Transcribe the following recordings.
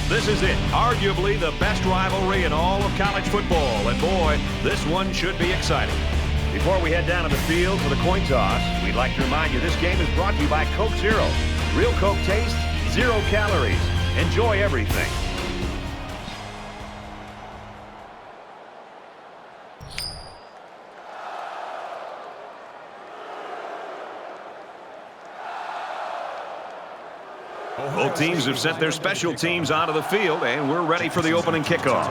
This is it. Arguably the best rivalry in all of college football. And boy, this one should be exciting. Before we head down to the field for the coin toss, we'd like to remind you this game is brought to you by Coke Zero. Real Coke taste, 0 calories. Enjoy everything. Both teams have sent their special teams onto the field, and we're ready for the opening kickoff.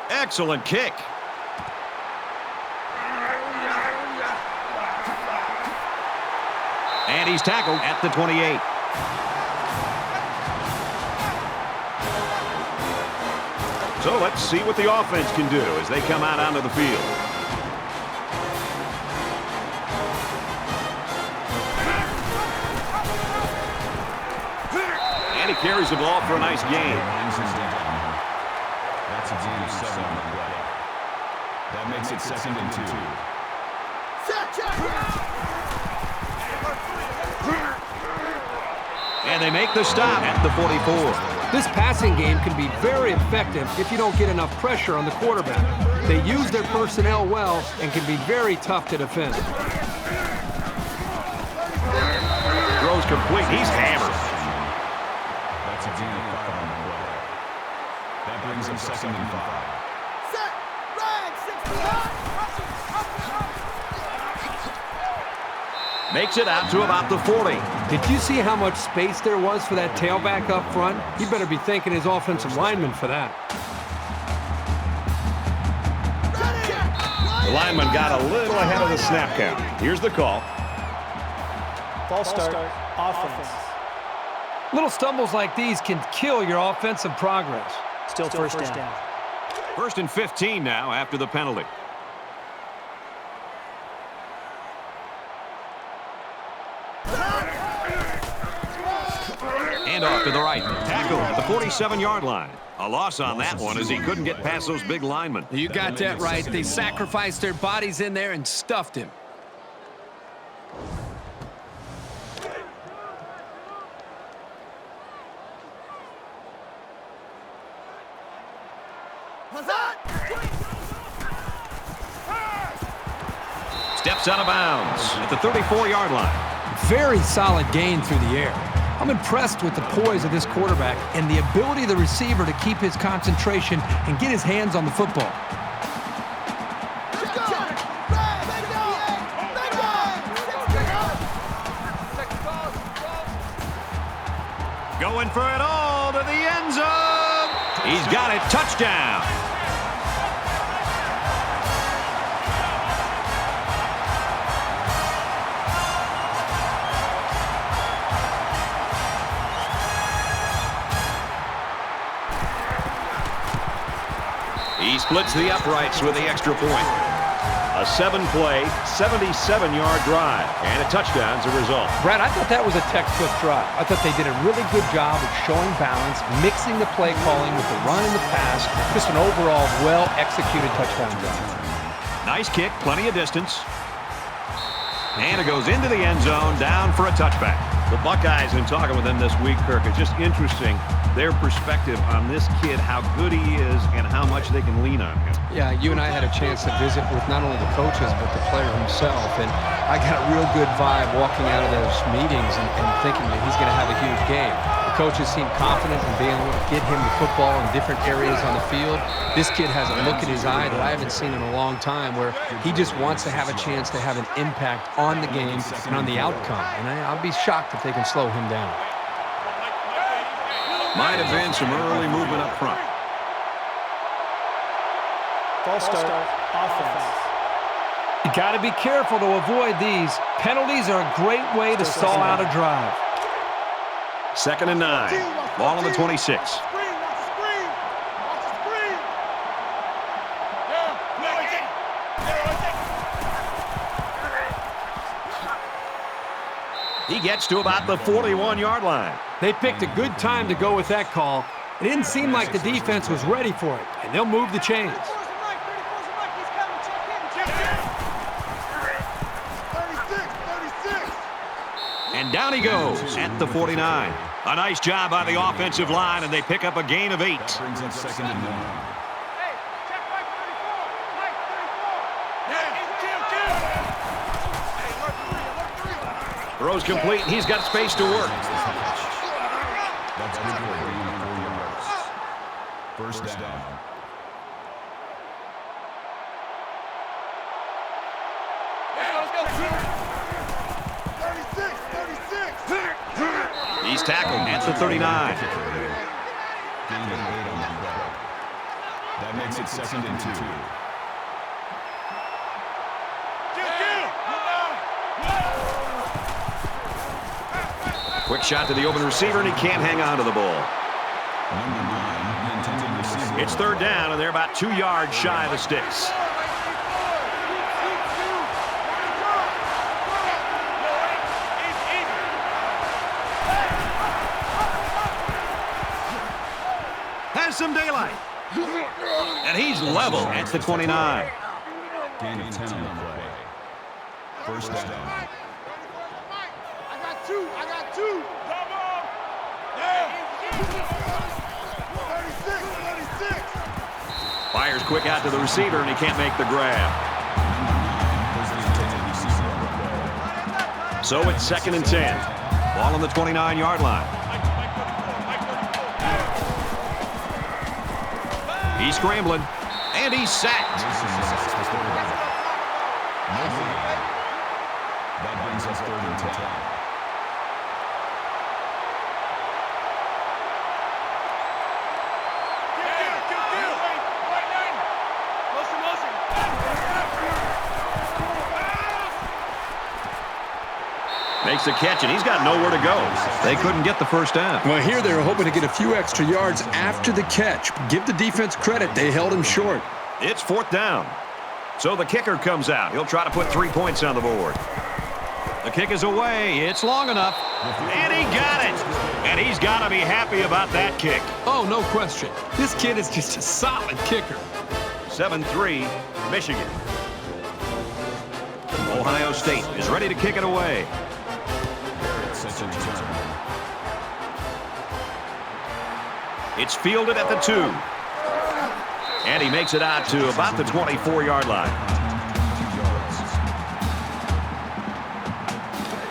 Excellent kick. And he's tackled at the 28. So let's see what the offense can do as they come out onto the field. And he carries the ball for a nice gain. That's a gain of 7 on the play. That makes it 2nd and 2. And they make the stop at the 44. This passing game can be very effective if you don't get enough pressure on the quarterback. They use their personnel well and can be very tough to defend. Throws complete. He's hammered. That's a gain of 5 on the play. That brings him 2nd and 5. Makes it out to about the 40. Did you see how much space there was for that tailback up front? He better be thanking his offensive lineman for that. The lineman got a little ahead of the snap count. Here's the call. False start, offense. Little stumbles like these can kill your offensive progress. Still first down. 1st and 15 now after the penalty. And off to the right. Tackle at the 47-yard line. A loss on that one as he couldn't get past those big linemen. You got that right. They sacrificed their bodies in there and stuffed him. Steps out of bounds at the 34-yard line. Very solid gain through the air. I'm impressed with the poise of this quarterback and the ability of the receiver to keep his concentration and get his hands on the football. Going for it all to the end zone. He's got it. Touchdown. He splits the uprights with the extra point. A 7-play, 77-yard drive, and a touchdown as a result. Brad, I thought that was a textbook drive. I thought they did a really good job of showing balance, mixing the play calling with the run and the pass. Just an overall well-executed touchdown drive. Nice kick, plenty of distance. And it goes into the end zone, down for a touchback. The Buckeyes, in talking with them this week, Kirk, it's just interesting, their perspective on this kid, how good he is, and how much they can lean on him. Yeah, you and I had a chance to visit with not only the coaches, but the player himself. And I got a real good vibe walking out of those meetings and thinking that he's going to have a huge game. The coaches seem confident in being able to get him the football in different areas on the field. This kid has a look in his eye that I haven't seen in a long time, where he just wants to have a chance to have an impact on the game and on the outcome. And I'll be shocked if they can slow him down. Might have been some early movement up front. False start, offense. You got to be careful to avoid these. Penalties are a great way to stall out a drive. 2nd and 9. Ball on the 26. He gets to about the 41-yard line. They picked a good time to go with that call. It didn't seem like the defense was ready for it, and they'll move the chains. And down he goes at the 49. A nice job by the offensive line, and they pick up a gain of 8. That brings up 2nd and 1. Throws complete, and he's got space to work. That's good for a gain of 4 yards. First down. He's tackled at the 39. Gain of 8 on the play. That makes it 2nd and 2. Quick shot to the open receiver, and he can't hang on to the ball. Number 9, the intended receiver. It's 3rd down, and they're about 2 yards shy of the sticks. Has some daylight. And he's level at the 29. Gain of 10 on the play. First down. I got two. Yeah. 36. Fires quick out to the receiver, and he can't make the grab. So it's 2nd and 10. Ball on the 29-yard line. He's scrambling, and he's sacked. That brings us 3rd and 10. Makes the catch, and he's got nowhere to go. They couldn't get the first down. Well, here they were hoping to get a few extra yards after the catch. Give the defense credit. They held him short. It's 4th down. So the kicker comes out. He'll try to put 3 points on the board. The kick is away. It's long enough. And he got it. And he's got to be happy about that kick. Oh, no question. This kid is just a solid kicker. 7-3, Michigan. Ohio State is ready to kick it away. It's fielded at the 2. And he makes it out to about the 24-yard line.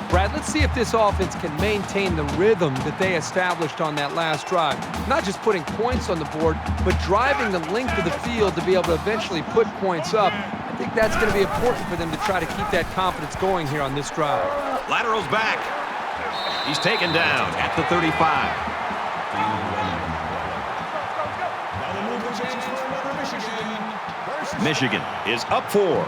Brad, let's see if this offense can maintain the rhythm that they established on that last drive. Not just putting points on the board, but driving the length of the field to be able to eventually put points up. I think that's going to be important for them to try to keep that confidence going here on this drive. Lateral's back. He's taken down at the 35. Michigan is up 4. 36.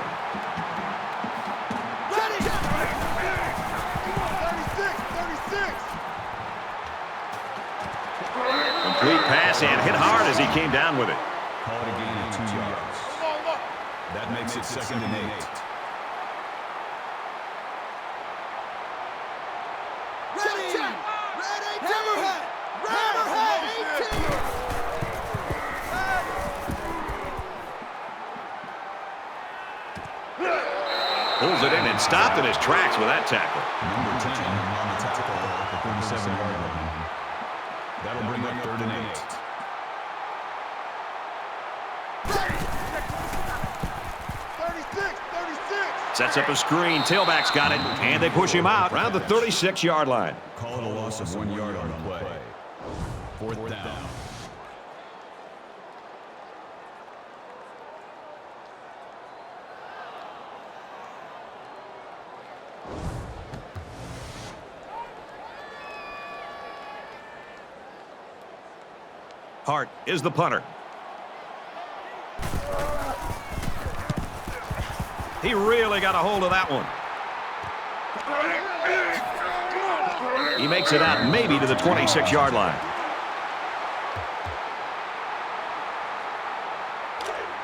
Complete pass and hit hard as he came down with it. Call it a gain of 2 yards. That makes it 2nd and 8. Pulls it in and stopped in his tracks with that tackle. Number 10 on the tackle at the 37-yard line. That'll bring up 3rd and 8. 36. Sets up a screen. Tailback's got it, and they push him out around the 36-yard line. Call it a loss of 1 yard on the play. 4th down. Hart is the punter. He really got a hold of that one. He makes it out maybe to the 26-yard line.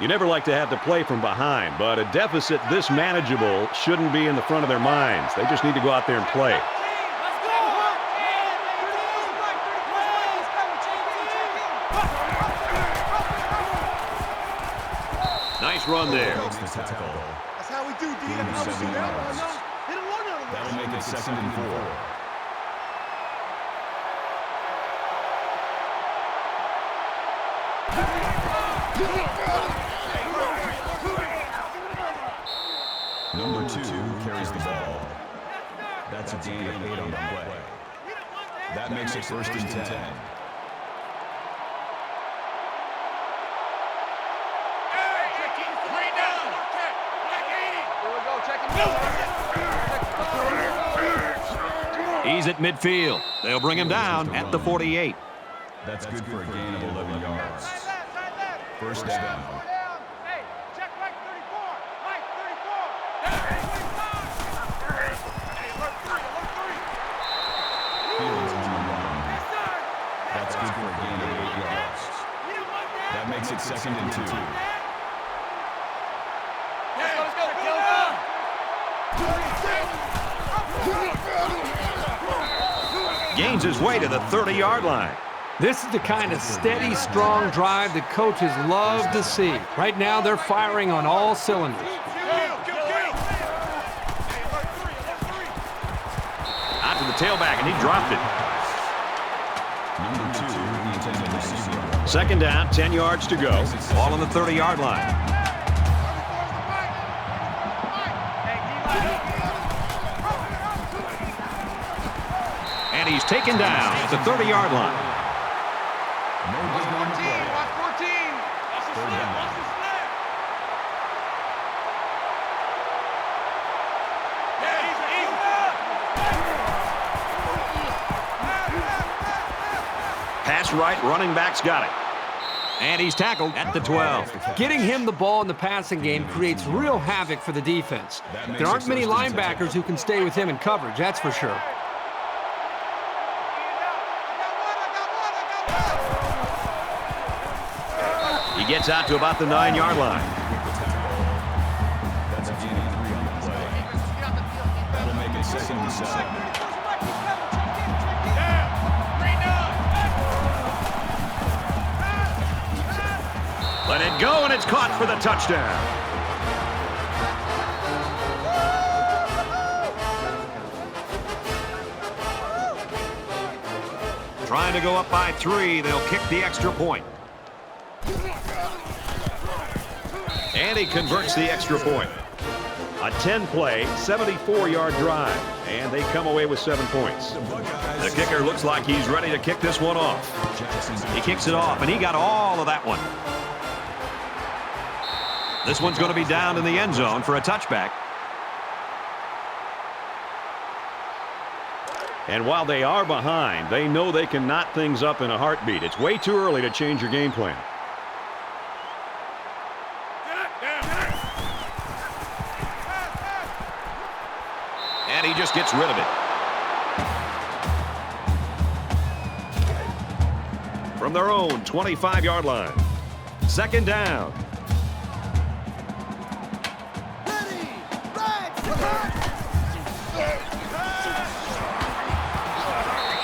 You never like to have to play from behind, but a deficit this manageable shouldn't be in the front of their minds. They just need to go out there and play. Nice run there. That's how we do, D. That'll make it 2nd and 4. Number 2 carries the ball. That's a gain of 8 on the play. That makes it first and 10. He's at midfield. They'll bring him down at the 48. That's good for a gain of 11 yards. First down. Fields on the run. That's good for a gain of 8 yards. That makes it second and 2. Gains his way to the 30-yard line. This is the kind of steady, strong drive that coaches love to see. Right now, they're firing on all cylinders. Out to the tailback, and he dropped it. Number 2, the intended receiver. Second down, 10 yards to go. Ball on the 30-yard line. And he's taken down at the 30-yard line. No good on the play. Third down. Pass right, running back's got it. And he's tackled at the 12. Getting him the ball in the passing game creates real havoc for the defense. There aren't many linebackers who can stay with him in coverage, that's for sure. He gets out to about the 9-yard line. That's a gain of 3 on the play. That'll make it second and 7. Let it go, and it's caught for the touchdown. Trying to go up by 3. They'll kick the extra point. And he converts the extra point. A 10-play, 74-yard drive. And they come away with 7 points. The kicker looks like he's ready to kick this one off. He kicks it off, and he got all of that one. This one's going to be down in the end zone for a touchback. And while they are behind, they know they can knot things up in a heartbeat. It's way too early to change your game plan. And he just gets rid of it. From their own 25-yard line. Second down.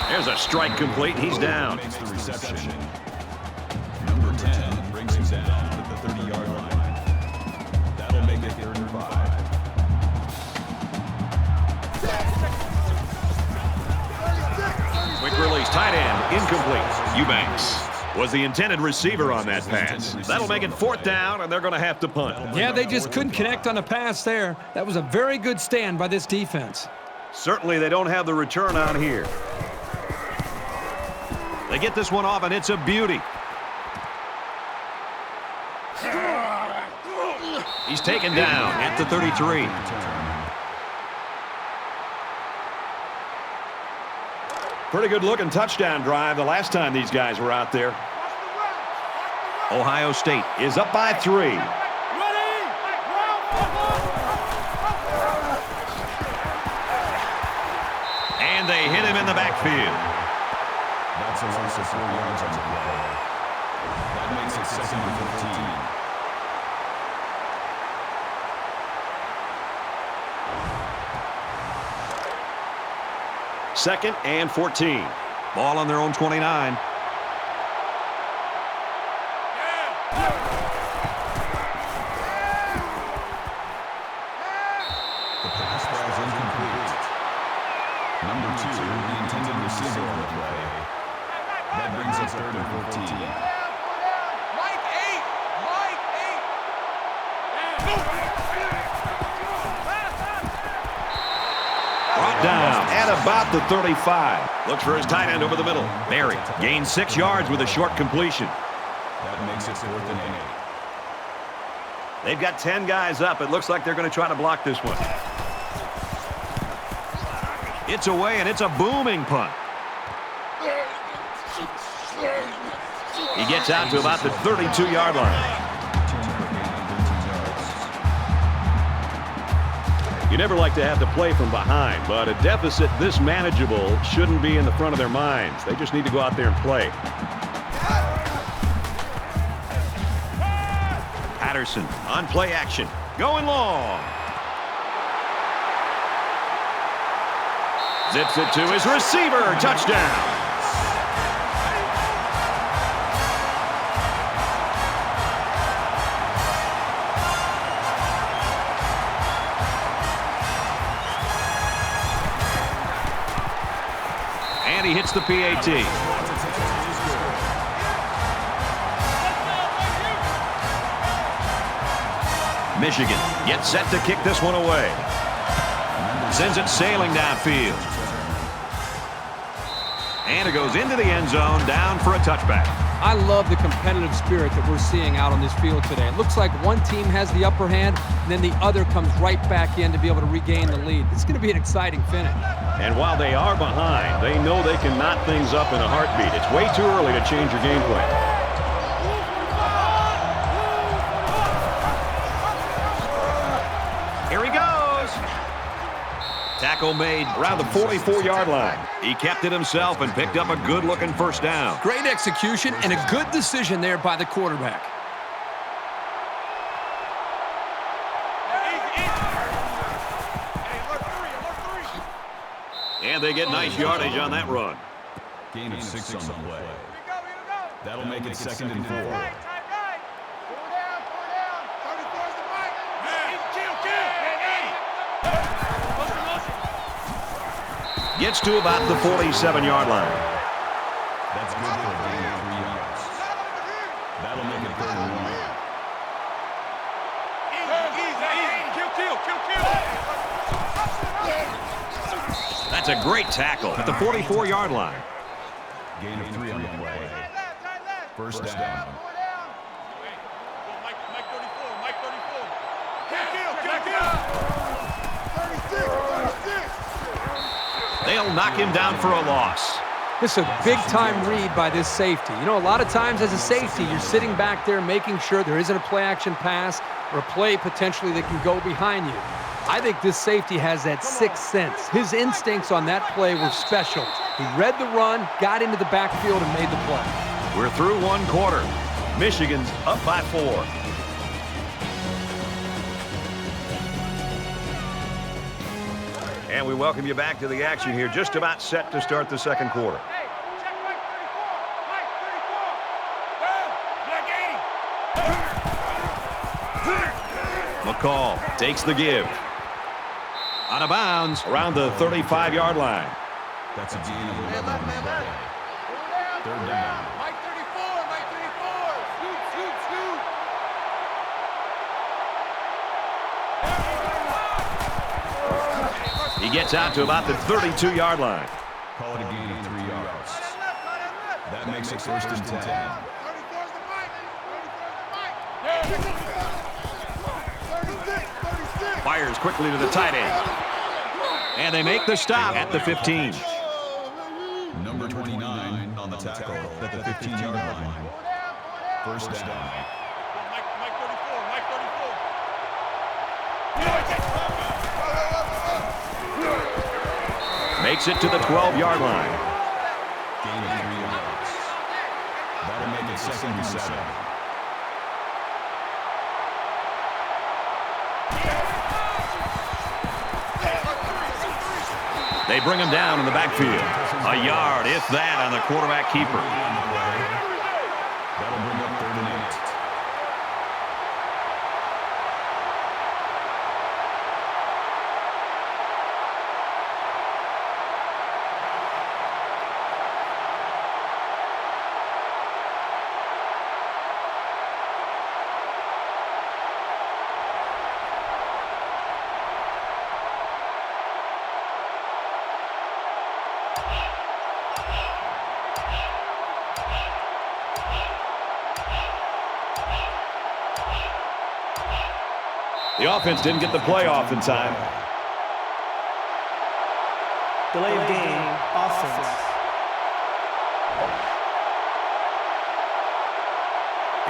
There's a strike complete. He's down. Makes the reception. Number 10 brings him down at the 30-yard line. That'll make it 3rd and 5. Quick release, tight end, incomplete. Eubanks was the intended receiver on that pass. That'll make it 4th down, and they're going to have to punt. Yeah, they just couldn't connect on a pass there. That was a very good stand by this defense. Certainly they don't have the return on here. They get this one off, and it's a beauty. He's taken down at the 33. Pretty good looking touchdown drive the last time these guys were out there. Ohio State is up by 3. And they hit him in the backfield. That's a loss of 4 yards on the play. That makes it 2nd and 14. 2nd and 14. Ball on their own 29. The pass was incomplete. Number 2, the intended receiver on the play. That brings us 3rd and 14. Brought down at about the 35. Looks for his tight end over the middle. Barry gains 6 yards with a short completion. That makes it 4th and 8. They've got 10 guys up. It looks like they're going to try to block this one. It's away, and it's a booming punt. He gets out to about the 32-yard line. You never like to have to play from behind, but a deficit this manageable shouldn't be in the front of their minds. They just need to go out there and play. Patterson on play action. Going long. Zips it to his receiver. Touchdown. And he hits the PAT. Michigan gets set to kick this one away. Sends it sailing downfield. And it goes into the end zone, down for a touchback. I love the competitive spirit that we're seeing out on this field today. It looks like one team has the upper hand, and then the other comes right back in to be able to regain the lead. It's going to be an exciting finish. And while they are behind, they know they can knot things up in a heartbeat. It's way too early to change your game plan. Here he goes. Tackle made around the 44-yard line. He kept it himself and picked up a good-looking first down. Great execution and a good decision there by the quarterback. And they get nice yardage on that run. Gain of 6 on the play. That'll make it 2nd and 4. Gets to about the 47-yard line. That's good for a gain of 3 yards. That'll make it 3rd and 1. That's a great tackle at the 44-yard line. Gain of 3 on the play. First down. They'll knock him down for a loss. This is a big-time read by this safety. You know, a lot of times as a safety, you're sitting back there making sure there isn't a play-action pass or a play potentially that can go behind you. I think this safety has that sixth sense. His instincts on that play were special. He read the run, got into the backfield, and made the play. We're through one quarter. Michigan's up by 4. And we welcome you back to the action here. Just about set to start the second quarter. McCall takes the give. Out of bounds around the 35-yard line. That's a gain of 11 on the play. 3rd down. He gets out to about the 32-yard line. Call it a gain of 3 yards. That makes it 1st and 10. Fires quickly to the tight end. And they make the stop at the 15. Number 29 on the tackle at the 15-yard line. First down. Makes it to the 12-yard line. Gain of 3 yards. That'll make it 2nd and 7. They bring him down in the backfield. A yard, if that, on the quarterback keeper. That'll bring up 3rd and 8. The offense didn't get the play off in time. Delay of game, offense.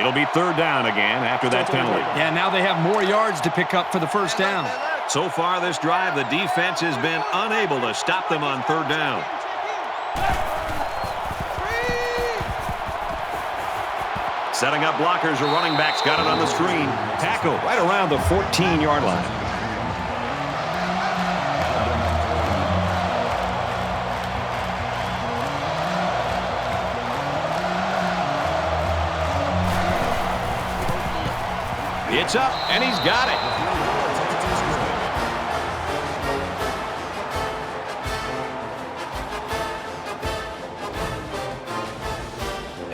It'll be third down again after that penalty. Yeah, now they have more yards to pick up for the first down. So far this drive, the defense has been unable to stop them on third down. Setting up blockers, or running backs got it on the screen. Tackle right around the 14-yard line. It's up, and he's got it.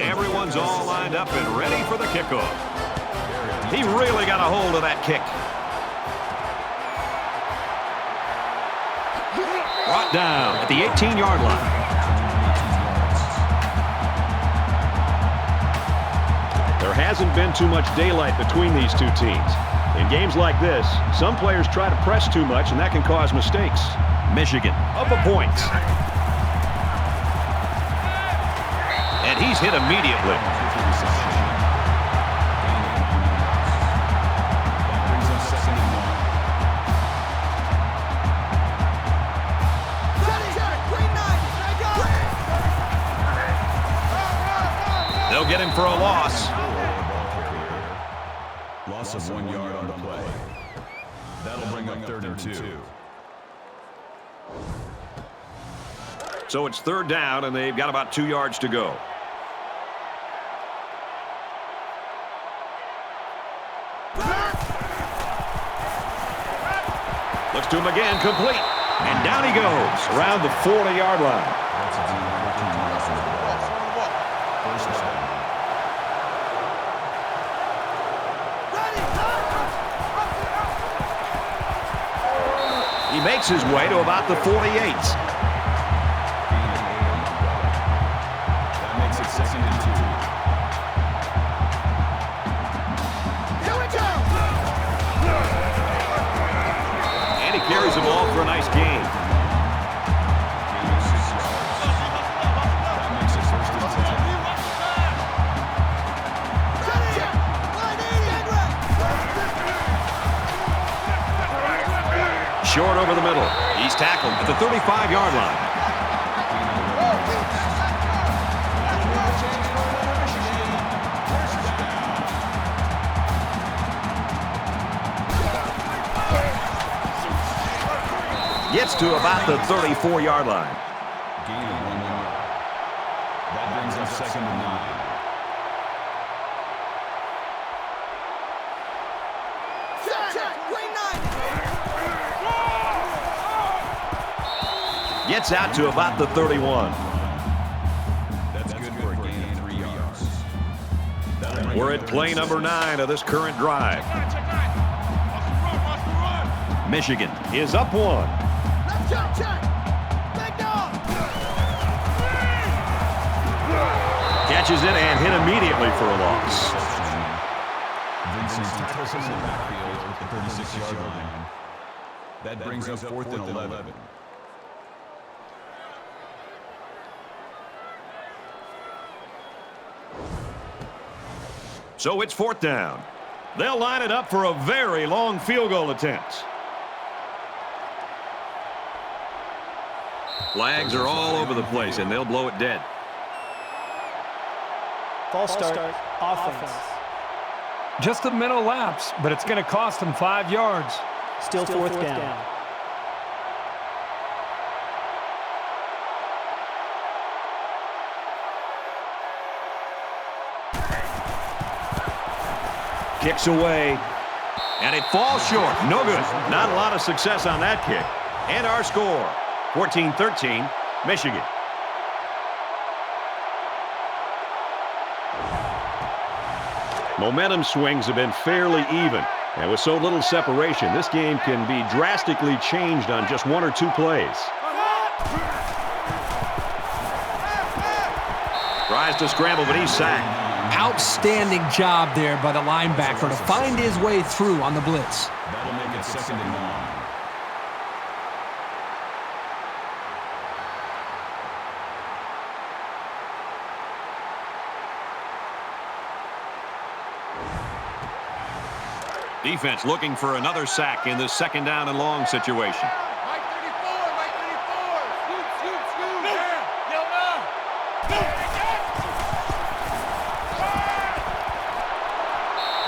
Everyone's all lined up and ready for the kickoff. He really got a hold of that kick. Brought down at the 18-yard line. There hasn't been too much daylight between these two teams. In games like this, some players try to press too much, and that can cause mistakes. Michigan up a point. And he's hit immediately. They'll get him for a loss. Loss of 1 yard on the play. That'll bring up 3rd and 2. So it's third down, and they've got about 2 yards to go. Looks to him again, complete. And down he goes, around the 40-yard line. He makes his way to about the 48. That makes it 2nd and 2. Here we go. And he carries the ball for a nice gain. That makes it 1st and 10. Short over the middle. He's tackled at the 35-yard line. Gets to about the 34-yard line. Gain of 1 yard. That brings up 2nd and 9. Gets out to about the 31. That's good for a gain of 3 yards. We're at play number 9 of this current drive. Michigan is up 1. Catches it and hit immediately for a loss. Vincent tackles him in the backfield at the 36-yard line. That brings up 4th and 11. So it's 4th down. They'll line it up for a very long field goal attempt. Flags are all over the place, and they'll blow it dead. False start, offense. Just a mental lapse, but it's going to cost them 5 yards. Still fourth down. Kicks away, and it falls short. No good. Not a lot of success on that kick. And our score, 14-13, Michigan. Momentum swings have been fairly even. And with so little separation, this game can be drastically changed on just 1 or 2 plays. Tries to scramble, but he's sacked. Outstanding job there by the linebacker to find his way through on the blitz. That'll it 2nd and 9. Defense looking for another sack in this 2nd down and long situation. Mike 34, Mike 34. Scoot.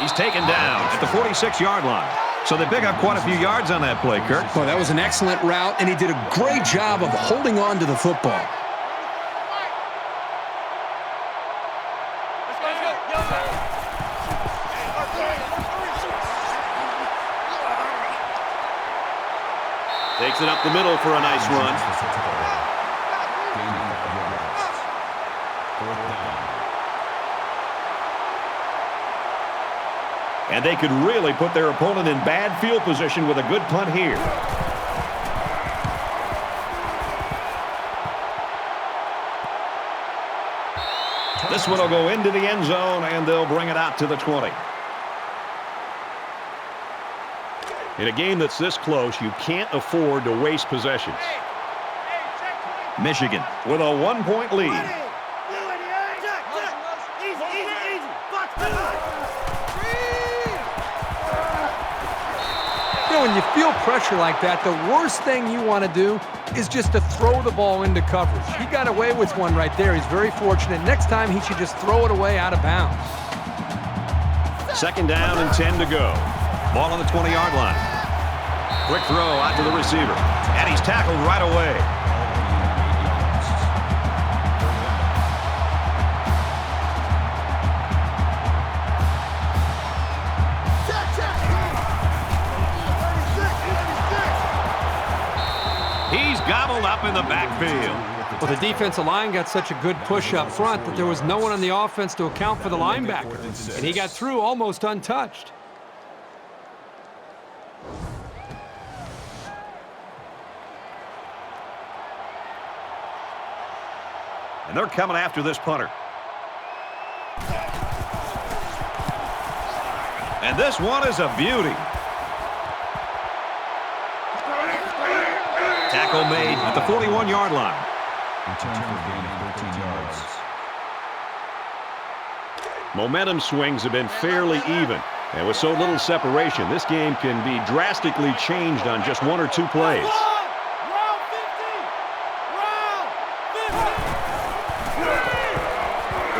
He's taken down at the 46-yard line. So they pick up quite a few yards on that play, Kirk. Well, that was an excellent route, and he did a great job of holding on to the football. Takes it up the middle for a nice run. Gaining 5 yards. 4th down. And they could really put their opponent in bad field position with a good punt here. This one will go into the end zone, and they'll bring it out to the 20. In a game that's this close, you can't afford to waste possessions. Michigan with a 1-point lead. You know, when you feel pressure like that, the worst thing you want to do is just to throw the ball into coverage. He got away with one right there. He's very fortunate. Next time, he should just throw it away out of bounds. 2nd down and 10 to go. Ball on the 20-yard line. Quick throw out to the receiver. And he's tackled right away. He's gobbled up in the backfield. Well, the defensive line got such a good push up front that there was no one on the offense to account for the linebacker. And he got through almost untouched. And they're coming after this punter. And this one is a beauty. Tackle made at the 41-yard line. Return for a gain of 13 yards. Momentum swings have been fairly even. And with so little separation, this game can be drastically changed on just 1 or 2 plays.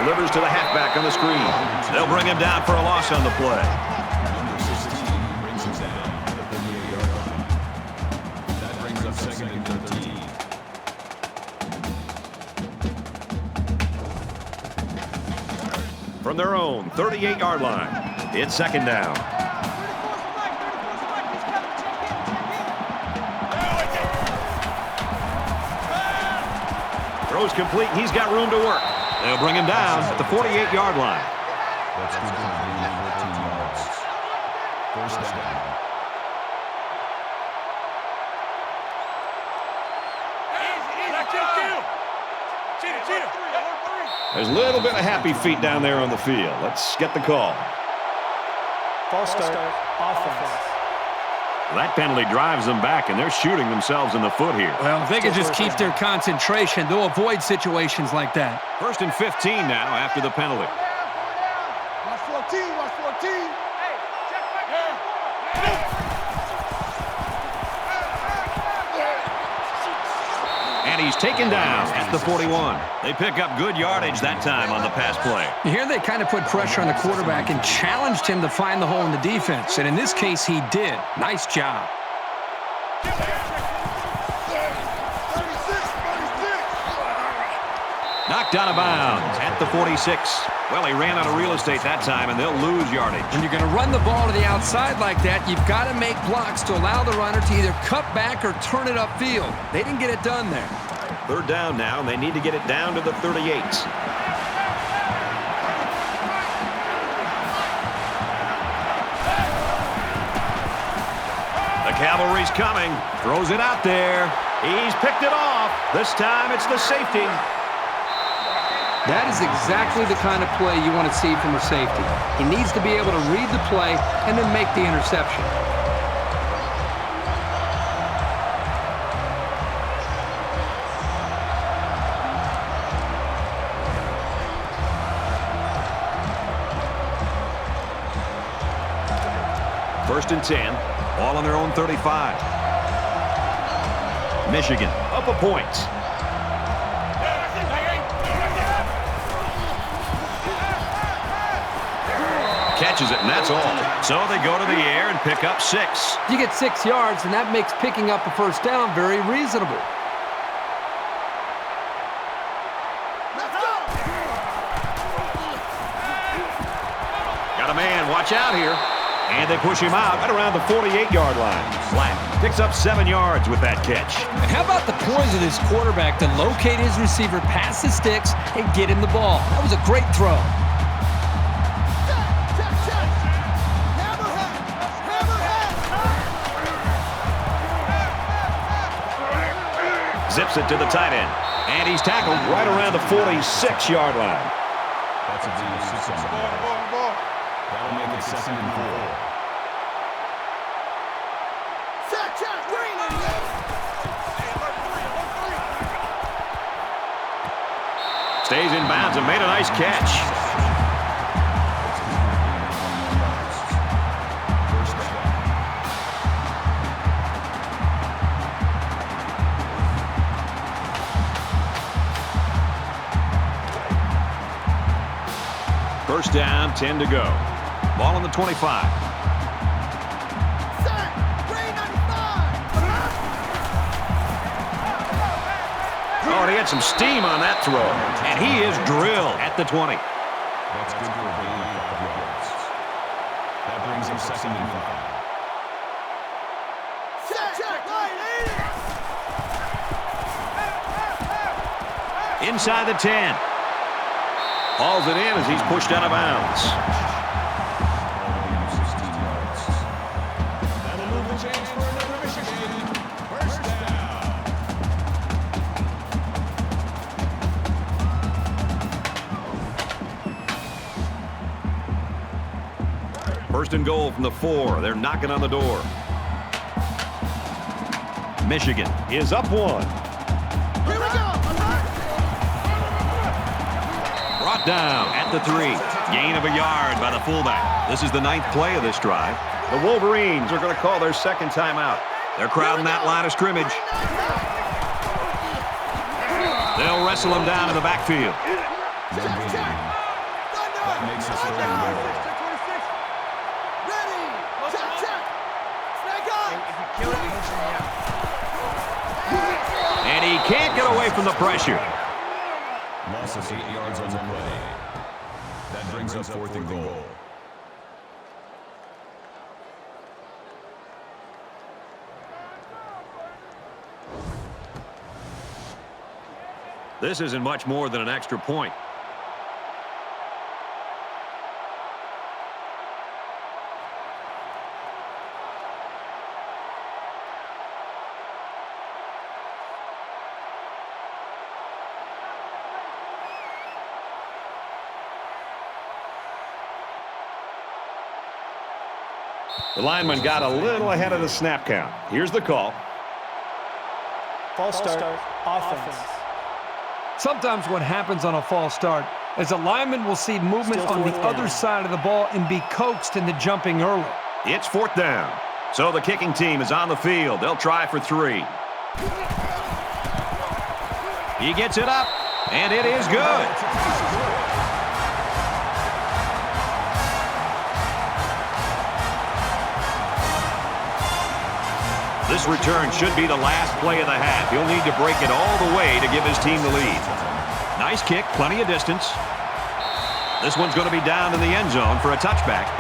Delivers to the halfback on the screen. They'll bring him down for a loss on the play. Number 16 brings him down to the 38-yard line. That brings up 2nd and 13. From their own 38-yard line, it's 2nd down. Throws complete. He's got room to work. They'll bring him down at the 48-yard line. That's good for a gain of 14 yards. 1st down. There's a little bit of happy feet down there on the field. Let's get the call. False start, offense. That penalty drives them back, and they're shooting themselves in the foot here. Well, if they can just keep their concentration, they'll avoid situations like that. 1st and 15 now after the penalty. Watch 14, watch 14. Hey, check back here. And he's taken down at the 41. They pick up good yardage that time on the pass play. Here they kind of put pressure on the quarterback and challenged him to find the hole in the defense. And in this case, he did. Nice job. Knocked out of bounds at the 46. Well, he ran out of real estate that time, and they'll lose yardage. When you're going to run the ball to the outside like that, you've got to make blocks to allow the runner to either cut back or turn it upfield. They didn't get it done there. 3rd down now, and they need to get it down to the 38. The cavalry's coming. Throws it out there. He's picked it off. This time it's the safety. That is exactly the kind of play you want to see from a safety. He needs to be able to read the play and then make the interception. First and 10. Ball on their own 35. Michigan up a point. Catches it, and that's all. So they go to the air and pick up 6. You get 6 yards, and that makes picking up a first down very reasonable. Got a man, watch out here. And they push him out right around the 48-yard line. Flat picks up 7 yards with that catch. And how about the poise of this quarterback to locate his receiver past the sticks and get him the ball? That was a great throw. Zips it to the tight end. And he's tackled right around the 46-yard line. That's a D6 on the ball. That'll make it 2nd and 4. Stays in bounds and made a nice catch. First down, 10 to go. Ball on the 25. Oh, and he had some steam on that throw. And he is drilled at the 20. That's good for a gain of 5 yards. That brings him 2nd and 5. Inside the 10. Hauls it in as he's pushed out of bounds. That'll move the chains for another Michigan. First down. First and goal from the 4. They're knocking on the door. Michigan is up 1. Brought down at the 3. Gain of a yard by the fullback. This is the 9th play of this drive. The Wolverines are going to call their 2nd timeout. They're crowding that line of scrimmage. They'll wrestle him down in the backfield. That makes us 3rd and goal. And he can't get away from the pressure. Loss of 8 yards on the play. That brings up 4th and goal. This isn't much more than an extra point. The lineman got a little ahead of the snap count. Here's the call. False start, offense. Sometimes what happens on a false start is a lineman will see movement Still on the 4th other down. side of the ball and be coaxed into jumping early. It's 4th down. So the kicking team is on the field. They'll try for 3. He gets it up, and it is good. This return should be the last play of the half. He'll need to break it all the way to give his team the lead. Nice kick, plenty of distance. This one's going to be down in the end zone for a touchback.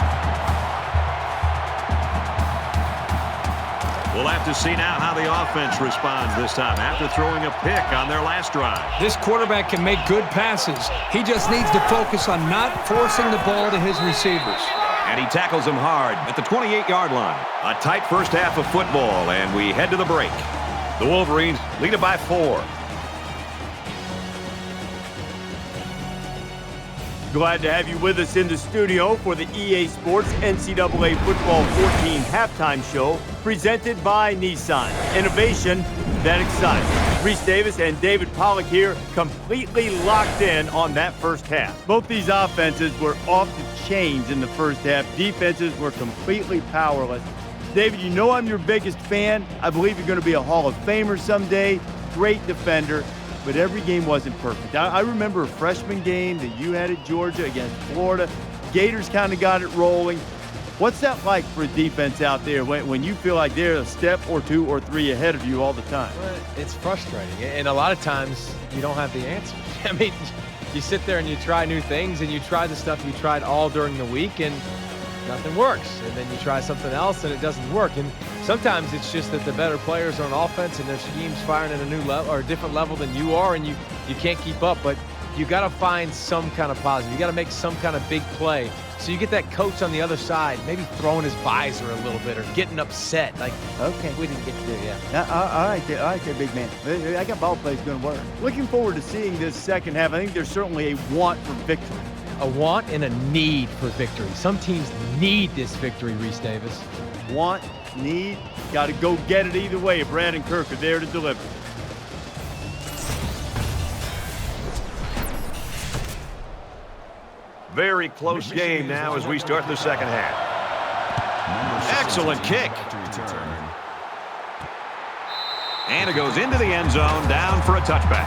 We'll have to see now how the offense responds this time after throwing a pick on their last drive. This quarterback can make good passes. He just needs to focus on not forcing the ball to his receivers. And he tackles him hard at the 28-yard line. A tight first half of football, and we head to the break. The Wolverines lead it by 4. Glad to have you with us in the studio for the EA Sports NCAA Football 14 halftime show presented by Nissan. Innovation that excites. Reese Davis and David Pollack here, completely locked in on that first half. Both these offenses were off the chains in the first half. Defenses were completely powerless. David, you know I'm your biggest fan. I believe you're going to be a Hall of Famer someday. Great defender. But every game wasn't perfect. I remember a freshman game that you had at Georgia against Florida. Gators kind of got it rolling. What's that like for a defense out there when you feel like they're a step or two or three ahead of you all the time? Well, it's frustrating, and a lot of times you don't have the answers. I mean, you sit there and you try new things, and you try the stuff you tried all during the week, and nothing works. And then you try something else, and it doesn't work. And sometimes it's just that the better players are on offense, and their scheme's firing at a new level or a different level than you are, and you can't keep up. But you got to find some kind of positive. You got to make some kind of big play. So you get that coach on the other side, maybe throwing his visor a little bit or getting upset. Like, okay, we didn't get to do it yet. All right, big man. I got ball plays going to work. Looking forward to seeing this second half. I think there's certainly a want for victory. A want and a need for victory. Some teams need this victory, Reese Davis. Want, need, got to go get it either way. Brad and Kirk are there to deliver. Very close game now as we start the second half. Excellent kick. And it goes into the end zone, down for a touchback.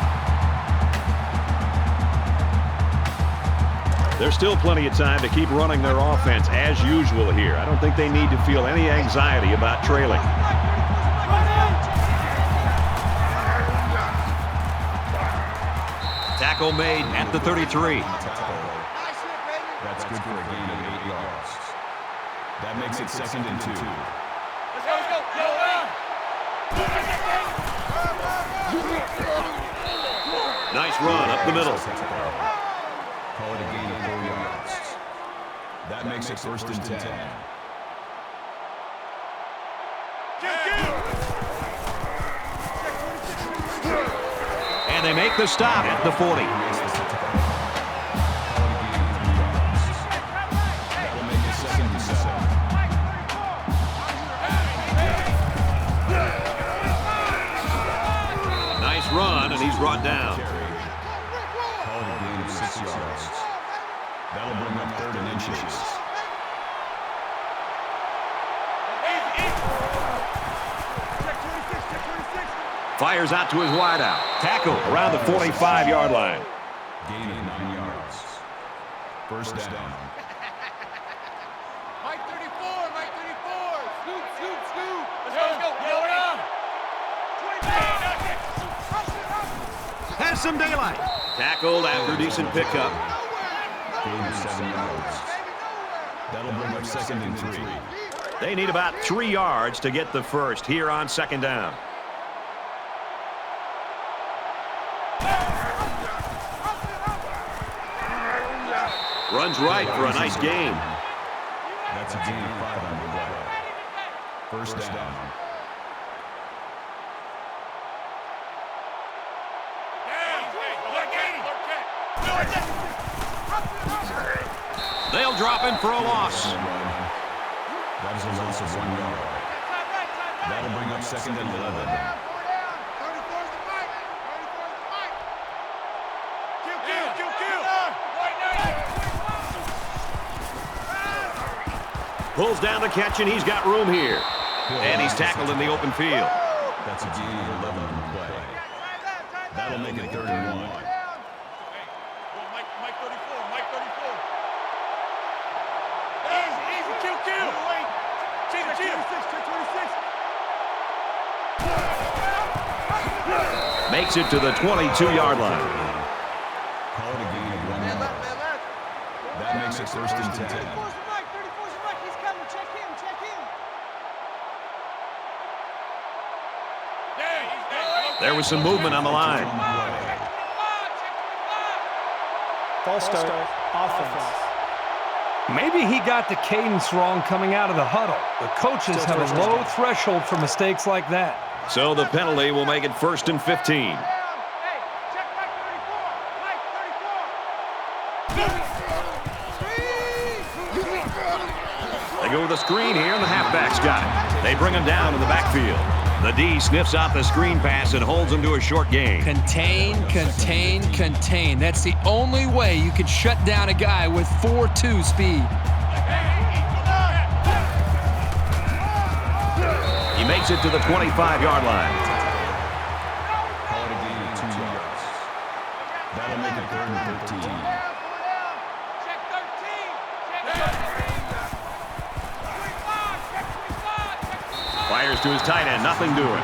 There's still plenty of time to keep running their offense as usual here. I don't think they need to feel any anxiety about trailing. Tackle made at the 33. That's good for a gain of 8 yards. That makes it 2nd and 2. Let's go. Nice run up the middle. Call it a gain of 4 yards. That makes it 1st and 10. And they make the stop at the 40. That'll make it 2nd and 7. Nice run, and he's brought down. Call it a gain of 6 yards. That'll bring up 3rd and inches. Fires out to his wideout. Tackle around the 45-yard line. Gain of 9 yards. 1st down. Mike 34. Scoop. Let's go. Has some daylight. Tackled after decent pickup. Gain of 7 yards. That'll bring up 2nd and 3. They need about 3 yards to get the first here on 2nd down. Runs right for a nice gain. That's a gain of 5 on the play. 1st down. They'll drop him for a loss. That is a loss of 1 yard. That'll bring up 2nd and 11. Pulls down the catch, and he's got room here. And he's tackled in the open field. That's a gain of 11 on the play. That'll make it 3rd and 1. Mike 34. Easy. Kill. Makes it to the 22-yard line. Call it a gain of 1 yard. That makes it 1st and 10. He's coming. Check him. There was some movement on the line. False start. Offense. Maybe he got the cadence wrong coming out of the huddle. The coaches have a low threshold for mistakes like that. So the penalty will make it 1st and 15. Hey, check Mike 34. go with a screen here, and the halfback's got it. They bring him down in the backfield. The D sniffs out the screen pass and holds him to a short gain. Contain, contain, contain. That's the only way you can shut down a guy with 4.2 speed. He makes it to the 25-yard line. Call it a gain of 2 yards. That'll make it 3rd and 13. Fires to his tight end, nothing doing.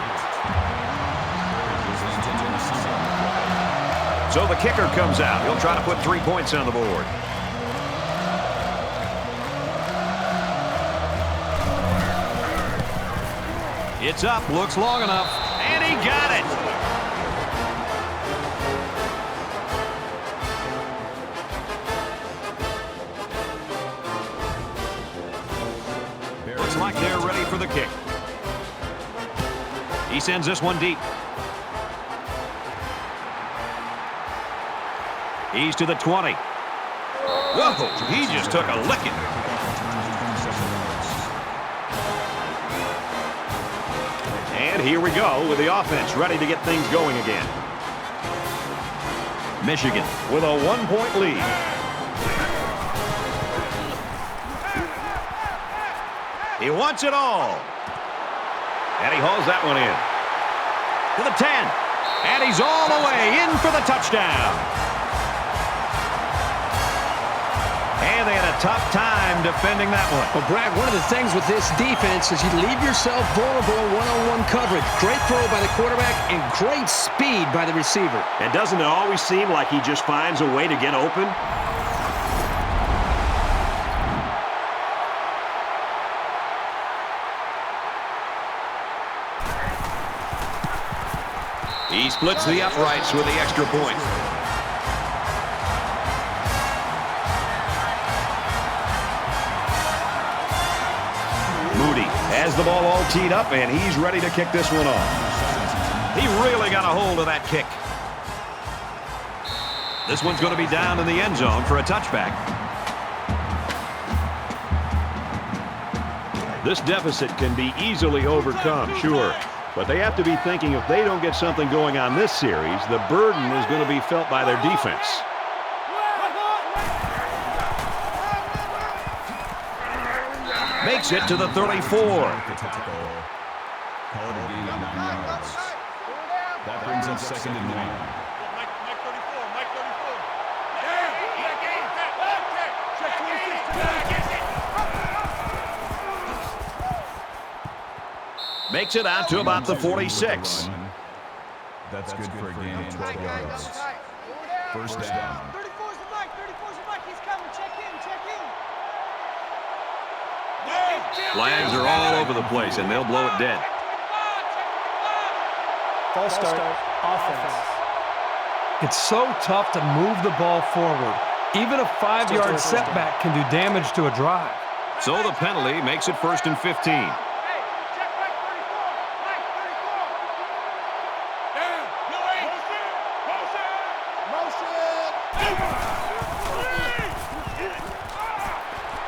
So the kicker comes out. He'll try to put 3 points on the board. It's up, looks long enough, and he got it. Looks like they're ready for the kick. He sends this one deep. He's to the 20. Whoa, he just took a licking. And here we go with the offense ready to get things going again. Michigan with a 1-point lead. He wants it all. And he hauls that one in. To the 10. And he's all the way in for the touchdown. And they had a tough time defending that one. Well, Brad, one of the things with this defense is you leave yourself vulnerable in one-on-one coverage. Great throw by the quarterback and great speed by the receiver. And doesn't it always seem like he just finds a way to get open? He splits the uprights with the extra point. Moody has the ball all teed up, and he's ready to kick this one off. He really got a hold of that kick. This one's going to be down in the end zone for a touchback. This deficit can be easily overcome, sure. But they have to be thinking if they don't get something going on this series, the burden is going to be felt by their defense. Makes it to the 34. Call it a gain of 9 yards. That brings up 2nd and 1. Makes it out to about the 46. That's good for a gain of 12 yards. First down. 34's the mic. 34's the mic. He's coming. Check in. Check in. Flags are all over the place, and they'll blow it dead. False start. Offense. It's so tough to move the ball forward. Even a 5-yard setback can do damage to a drive. So the penalty makes it 1st and 15.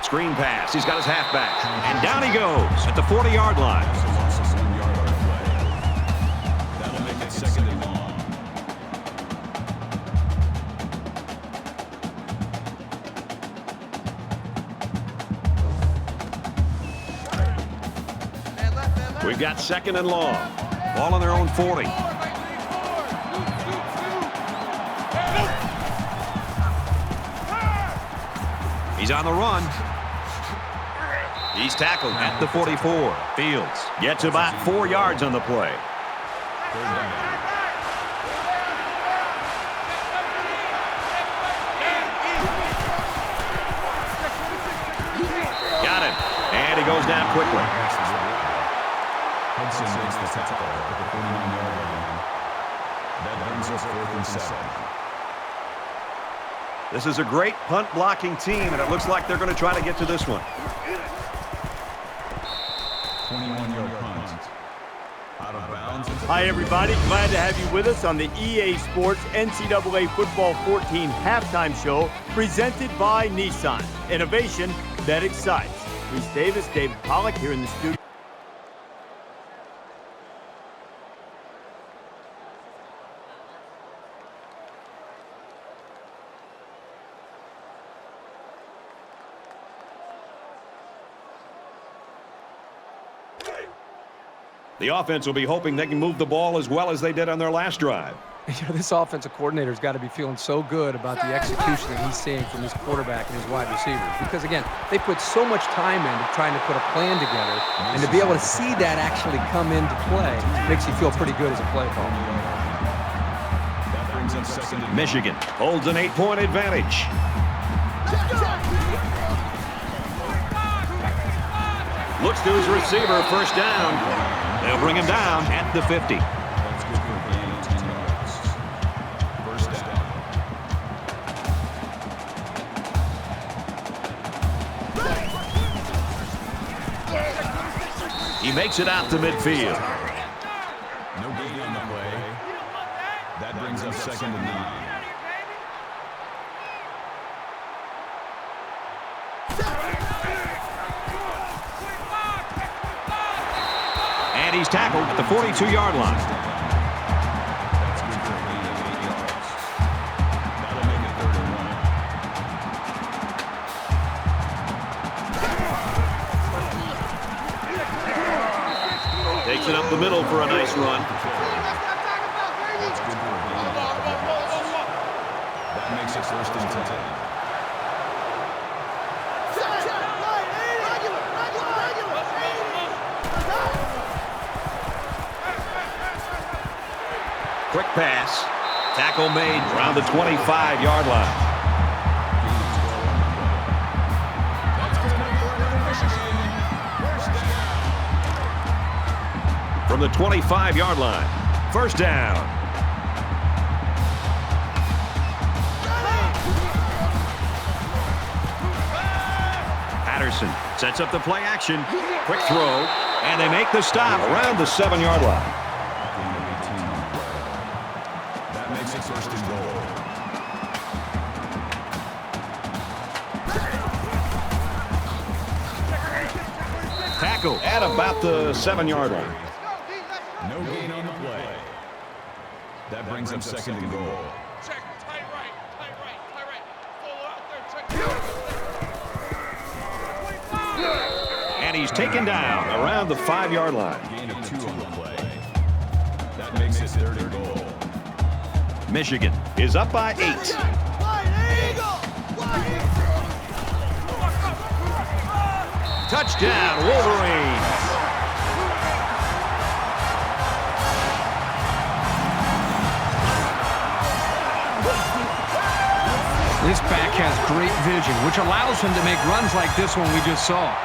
Screen pass. He's got his halfback. And down he goes at the 40-yard line. That'll make it 2nd and long. We've got 2nd and long. Ball on their own 40. He's on the run. He's tackled at the 44. Fields gets about 4 yards on the play. Got him. And he goes down quickly. Hudson makes the tackle at the 49-yard line. That brings us 4th and 7. This is a great punt blocking team, and it looks like they're going to try to get to this one. 21-yard punt. Out of bounds. Hi, everybody. Glad to have you with us on the EA Sports NCAA Football 14 halftime show presented by Nissan. Innovation that excites. Reese Davis, David Pollack here in the studio. The offense will be hoping they can move the ball as well as they did on their last drive. You know, this offensive coordinator's got to be feeling so good about the execution that he's seeing from his quarterback and his wide receivers. Because, again, they put so much time into trying to put a plan together, and to be able to see that actually come into play makes you feel pretty good as a play caller. Michigan holds an 8-point advantage. Looks to his receiver, first down. They'll bring him down at the 50. That's good for a gain of 10 yards. First down. He makes it out to midfield. No gain on the play. That brings up 2nd and 9. And he's tackled at the 42-yard line. That's good for a gain of 8 yards. That'll make it 3rd and 1. Takes it up the middle for a nice run. That's good for a gain of 5 yards. That makes it 1st and 10. Quick pass. Tackle made around the 25-yard line. From the 25-yard line. First down. Patterson sets up the play action. Quick throw. And they make the stop around the 7-yard line. Makes it 1st and goal. Tackle at about the 7-yard line. No gain on the play. That brings up 2nd and goal. Check, tight right. Full out there, check. And he's taken down around the 5-yard line. Gain of 2 on the play. That makes it 3rd and goal. Michigan is up by 8. Touchdown, Wolverines. This back has great vision, which allows him to make runs like this one we just saw.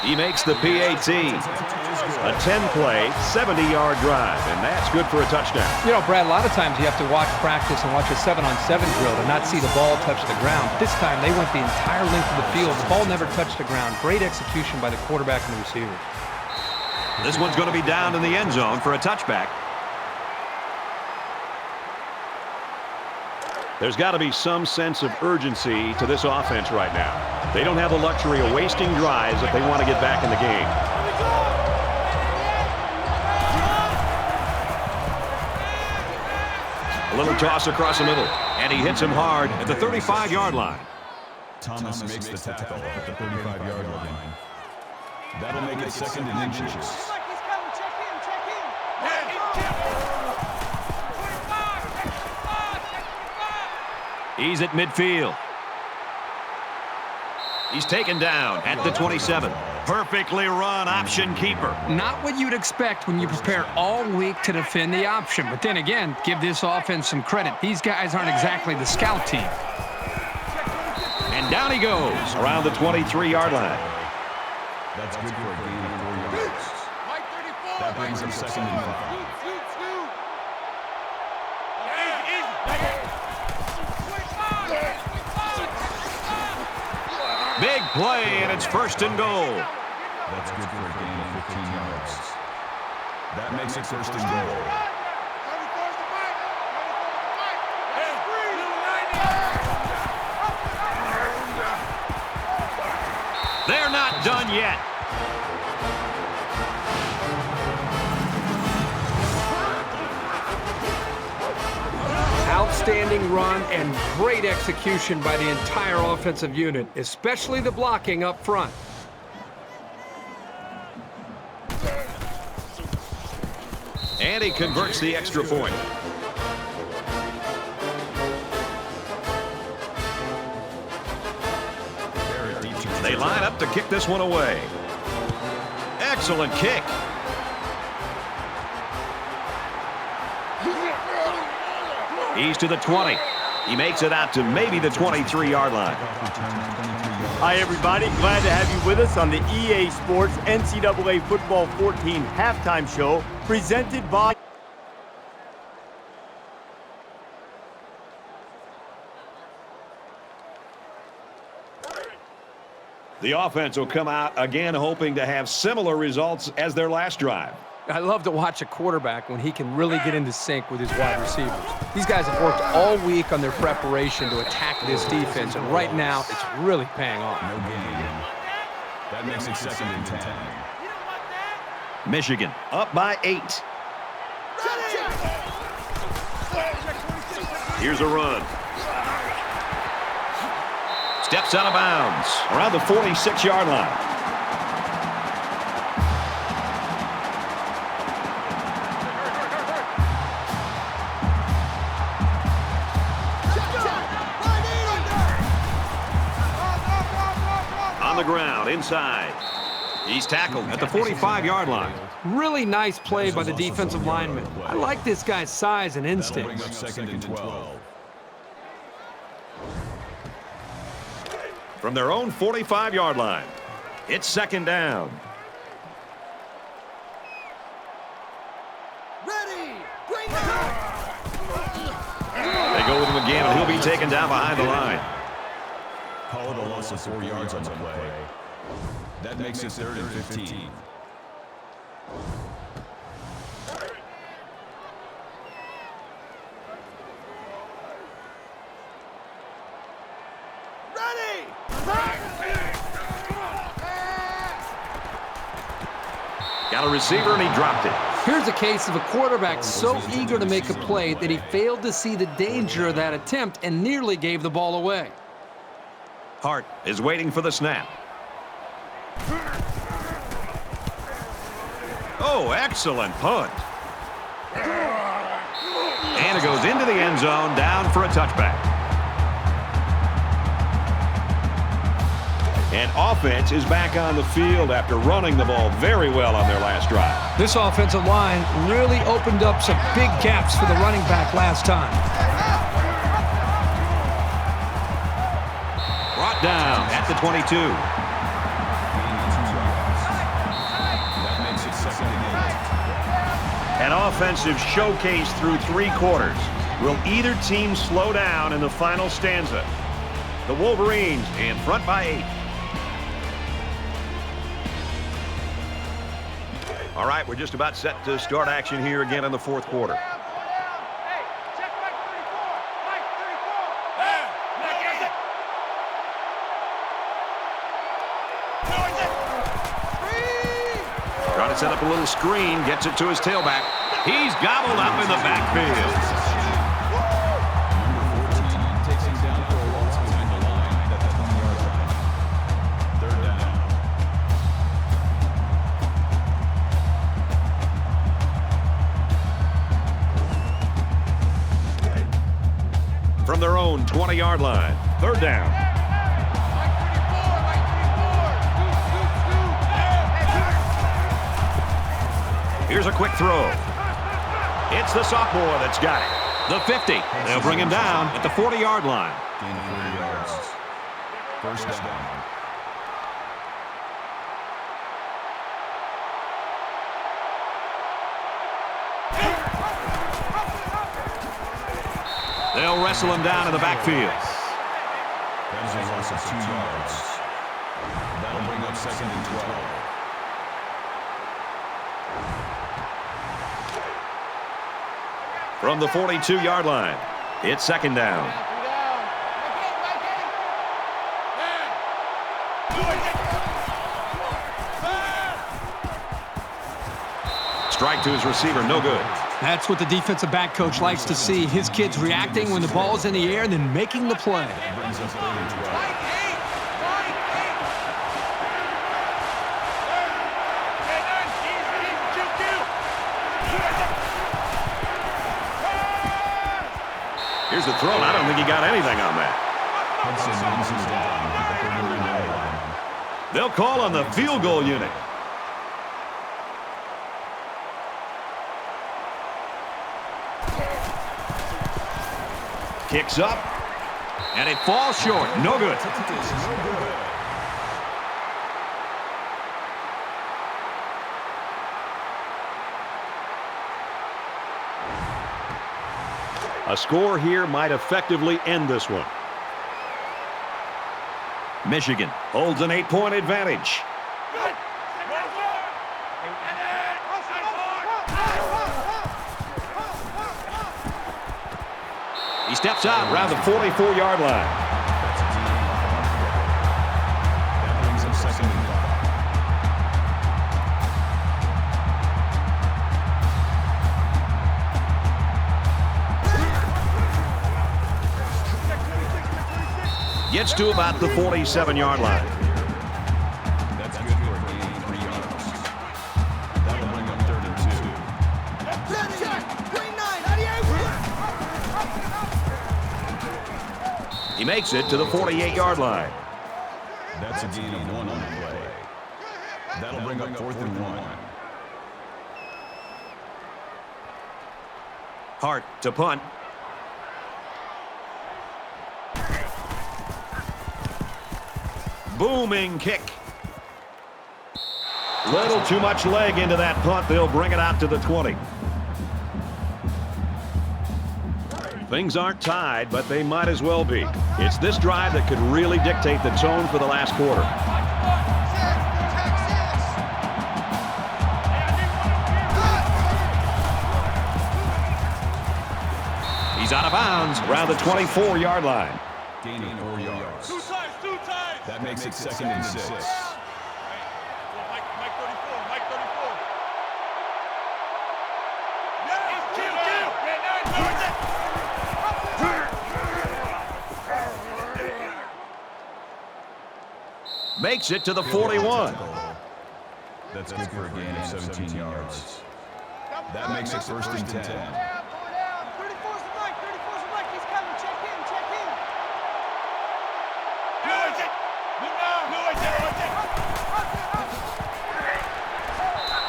He makes the PAT. A 10-play, 70-yard drive, and that's good for a touchdown. You know, Brad, a lot of times you have to watch practice and watch a 7-on-7 drill to not see the ball touch the ground. This time, they went the entire length of the field. The ball never touched the ground. Great execution by the quarterback and the receiver. This one's going to be down in the end zone for a touchback. There's got to be some sense of urgency to this offense right now. They don't have the luxury of wasting drives if they want to get back in the game. A little toss across the middle, and he hits him hard at the 35-yard line. Thomas makes the tackle at the 35-yard line. That'll make it 2nd and inches. He's at midfield. He's taken down at the 27. Perfectly run option keeper. Not what you'd expect when you prepare all week to defend the option. But then again, give this offense some credit. These guys aren't exactly the scout team. And down he goes around the 23-yard line. That's good for a gain of 4 yards. That brings him 2nd and 5. Big play, and it's 1st and goal. That's good for a gain of 15 yards. That makes it 1st and goal. done yet. Outstanding run and great execution by the entire offensive unit, especially the blocking up front. And he converts the extra point. They line up to kick this one away. Excellent kick. He's to the 20. He makes it out to maybe the 23-yard line. Hi, everybody. Glad to have you with us on the EA Sports NCAA Football 14 halftime show presented by... The offense will come out again hoping to have similar results as their last drive. I love to watch a quarterback when he can really get into sync with his wide receivers. These guys have worked all week on their preparation to attack this defense, and right now it's really paying off. No gain. That makes it 2nd and 10. Michigan up by 8. Here's a run. Steps out of bounds around the 46-yard line. On the ground, inside. He's tackled at the 45-yard line. Really nice play by the defensive lineman. I like this guy's size and That'll bring instincts. up 2nd and 12. From their own 45-yard line. It's 2nd down. Ready. Bring it. They go with him again, and he'll be taken down behind the line. Call it a loss of 4 yards on the play. That makes it 3rd and 15. Ready. Got a receiver, and he dropped it. Here's a case of a quarterback so eager to make a play that he failed to see the danger of that attempt and nearly gave the ball away. Hart is waiting for the snap. Oh, excellent punt. And it goes into the end zone, down for a touchback. And offense is back on the field after running the ball very well on their last drive. This offensive line really opened up some big gaps for the running back last time. Brought down at the 22. That makes it 2nd and 8. An offensive showcase through 3 quarters. Will either team slow down in the final stanza? The Wolverines in front by 8. All right, we're just about set to start action here again in the 4th quarter. Trying to set up a little screen, gets it to his tailback. He's gobbled up in the backfield. Number 14 takes him down for a loss behind the line at the 20-yard line. 3rd down. From their own 20-yard line, 3rd down. Here's a quick throw. It's the sophomore that's got it. The 50. They'll bring him down at the 40-yard line. Gain of 40 yards. 1st down. They'll wrestle him down in the backfield. That is a loss of 2 yards. That'll bring up 2nd and 12. From the 42-yard line, it's 2nd down. Strike to his receiver, no good. That's what the defensive back coach likes to see. His kids reacting when the ball's in the air and then making the play. Here's the throw. I don't think he got anything on that. They'll call on the field goal unit. Kicks up, and it falls short. No good. A score here might effectively end this one. Michigan holds an 8-point advantage. He steps out around the 44-yard line. That brings him second and 5. Gets to about the 47-yard line. That's good for a gain of 3 yards. That'll bring up 3rd and 2. He makes it to the 48-yard line. That's a gain of 1 on the play. That'll bring up 4th and 1. Hart to punt. Booming kick. Little too much leg into that punt. They'll bring it out to the 20. Things aren't tied, but they might as well be. It's this drive that could really dictate the tone for the last quarter. He's out of bounds around the 24-yard line. Gaining 4 yards. That makes it 2nd and 6. Mike 34, Mike 34. Makes it to the 41. That's good for a gain of 17 yards. That makes it 1st and 10. 34's the Mike, 34's the Mike. He's coming. Check in.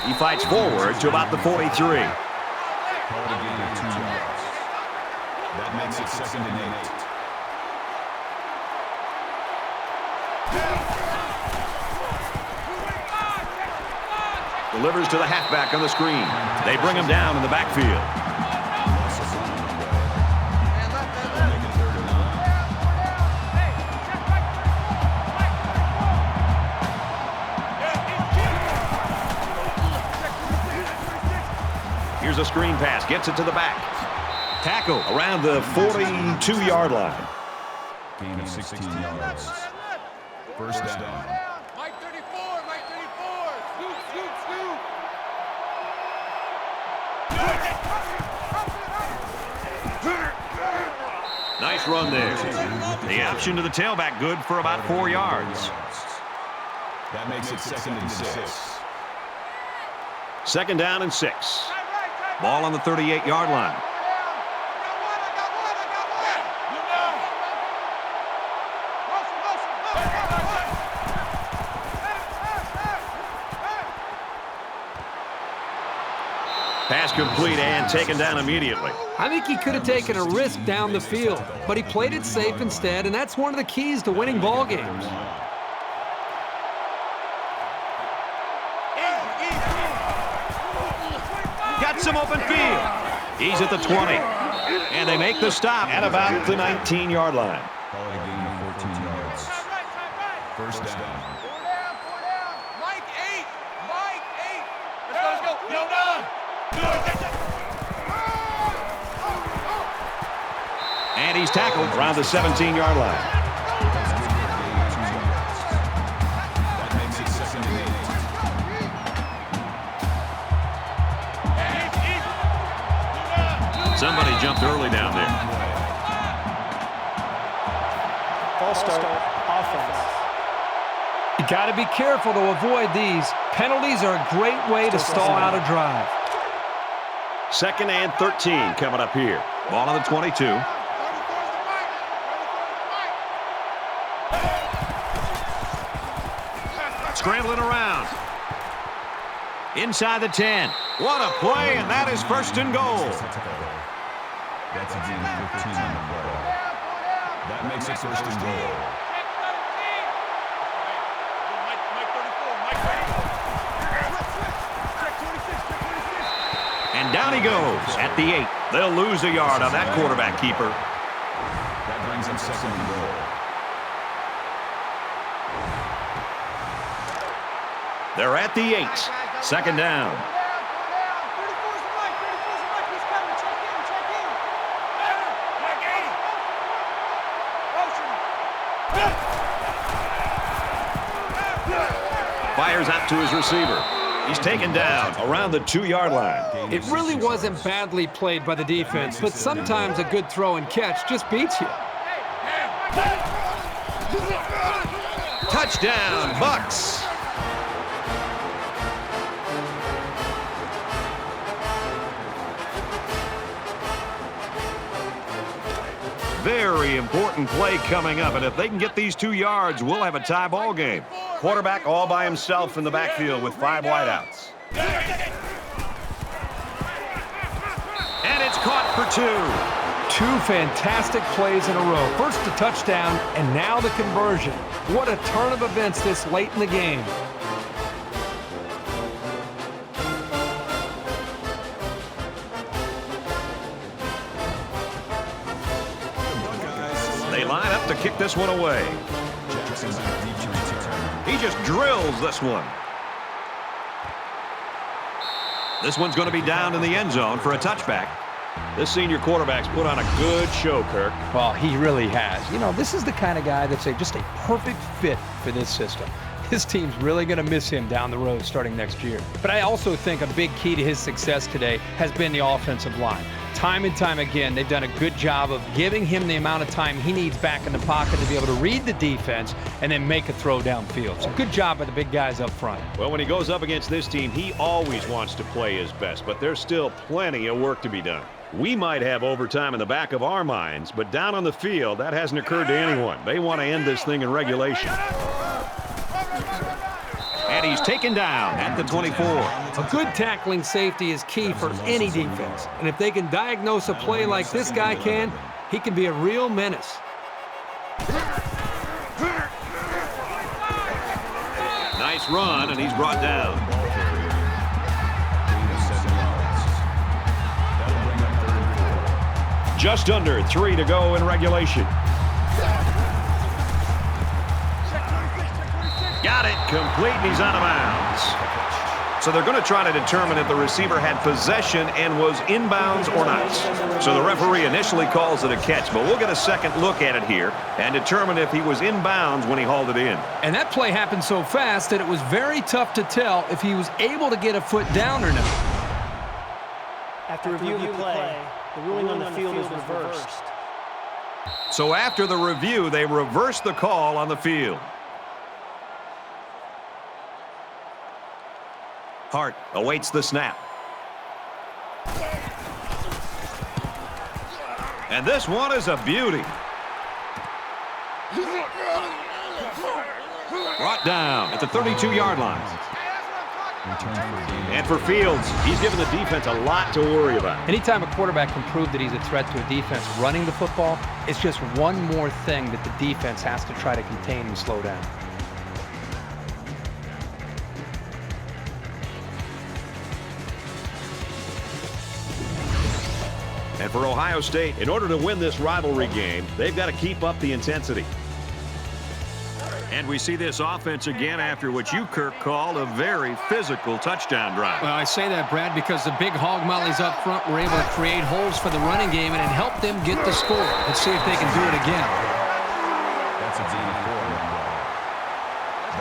He fights forward to about the 43. Called a gain of 2 yards. That makes it 2nd and 8. Delivers to the halfback on the screen. They bring him down in the backfield. Here's a screen pass. Gets it to the back. Tackle around the 42-yard line. Gain of 16 yards. 1st down. Mike 34, Mike 34. Scoop. Nice run there. The option to the tailback good for about 4 yards. That makes it 2nd and 6. 2nd down and 6. Ball on the 38-yard line. Pass complete and taken down immediately. I think he could have taken a risk down the field, but he played it safe instead, and that's one of the keys to winning ball games. Got some open field. He's at the 20. And they make the stop at about the 19-yard line. Call it a gain of 14 yards. 1st down. Mike 8. Let's go. Go down. And he's tackled around the 17-yard line. That makes it 2nd and 8. Somebody jumped early down there. False start. Offense. You got to be careful to avoid these. Penalties are a great way to stall out a drive. 2nd and 13 coming up here. Ball on the 22. Scrambling around. Inside the 10. What a play, and that is 1st and goal. That's a gain of 15 on the play. That makes it 1st and goal. And down he goes at the 8. They'll lose a yard on that quarterback keeper. That brings him 2nd and goal. They're at the 8. 2nd down. Fires out to his receiver. He's taken down around the 2-yard line. It really wasn't badly played by the defense, but sometimes a good throw and catch just beats you. Touchdown, Bucks. Very important play coming up, and if they can get these 2 yards, we'll have a tie ball game. Quarterback all by himself in the backfield with 5 wideouts. And it's caught for 2. 2 fantastic plays in a row. First a touchdown, and now the conversion. What a turn of events this late in the game. They line up to kick this one away. He just drills this one. This one's going to be down in the end zone for a touchback. This senior quarterback's put on a good show, Kirk. Well, he really has. You know, this is the kind of guy that's just a perfect fit for this system. This team's really going to miss him down the road starting next year. But I also think a big key to his success today has been the offensive line. Time and time again, they've done a good job of giving him the amount of time he needs back in the pocket to be able to read the defense and then make a throw downfield. So good job by the big guys up front. Well, when he goes up against this team, he always wants to play his best, but there's still plenty of work to be done. We might have overtime in the back of our minds, but down on the field, that hasn't occurred to anyone. They want to end this thing in regulation. And he's taken down at the 24. A good tackling safety is key for any defense. And if they can diagnose a play like this guy can, he can be a real menace. Nice run, and he's brought down. Just under 3 to go in regulation. Got it, complete, and he's out of bounds. So they're going to try to determine if the receiver had possession and was inbounds or not. So the referee initially calls it a catch, but we'll get a second look at it here and determine if he was inbounds when he hauled it in. And that play happened so fast that it was very tough to tell if he was able to get a foot down or not. After review of the play, the ruling on the field is reversed. So after the review, they reverse the call on the field. Hart awaits the snap. And this one is a beauty. Brought down at the 32-yard line. And for Fields, he's given the defense a lot to worry about. Anytime a quarterback can prove that he's a threat to a defense running the football, it's just one more thing that the defense has to try to contain and slow down. And for Ohio State, in order to win this rivalry game, they've got to keep up the intensity. And we see this offense again after what you, Kirk, called a very physical touchdown drive. Well, I say that, Brad, because the big hog mollies up front were able to create holes for the running game, and it helped them get the score. Let's see if they can do it again. That's a gain of 4.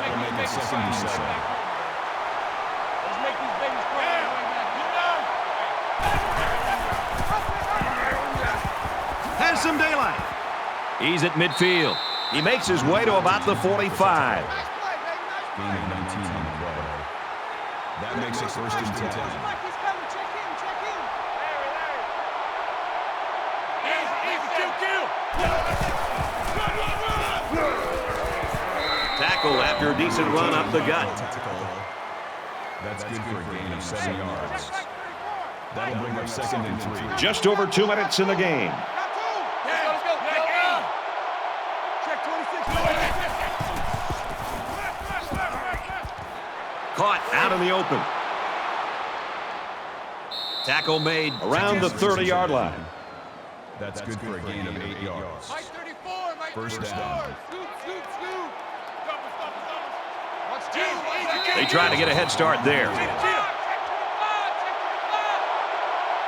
That'll make it 2nd and 7. has some daylight. He's at midfield. He makes his way to about the 45. Gain of 19 on the play. That makes it first and 10. Tackle after a decent run up the gut. That's good for a gain of 7 yards. That'll bring up second and 3. Just over 2 minutes in the game. Caught out in the open. Tackle made around the 30-yard line. That's good for a gain of 8 yards. First down. They try to get a head start there.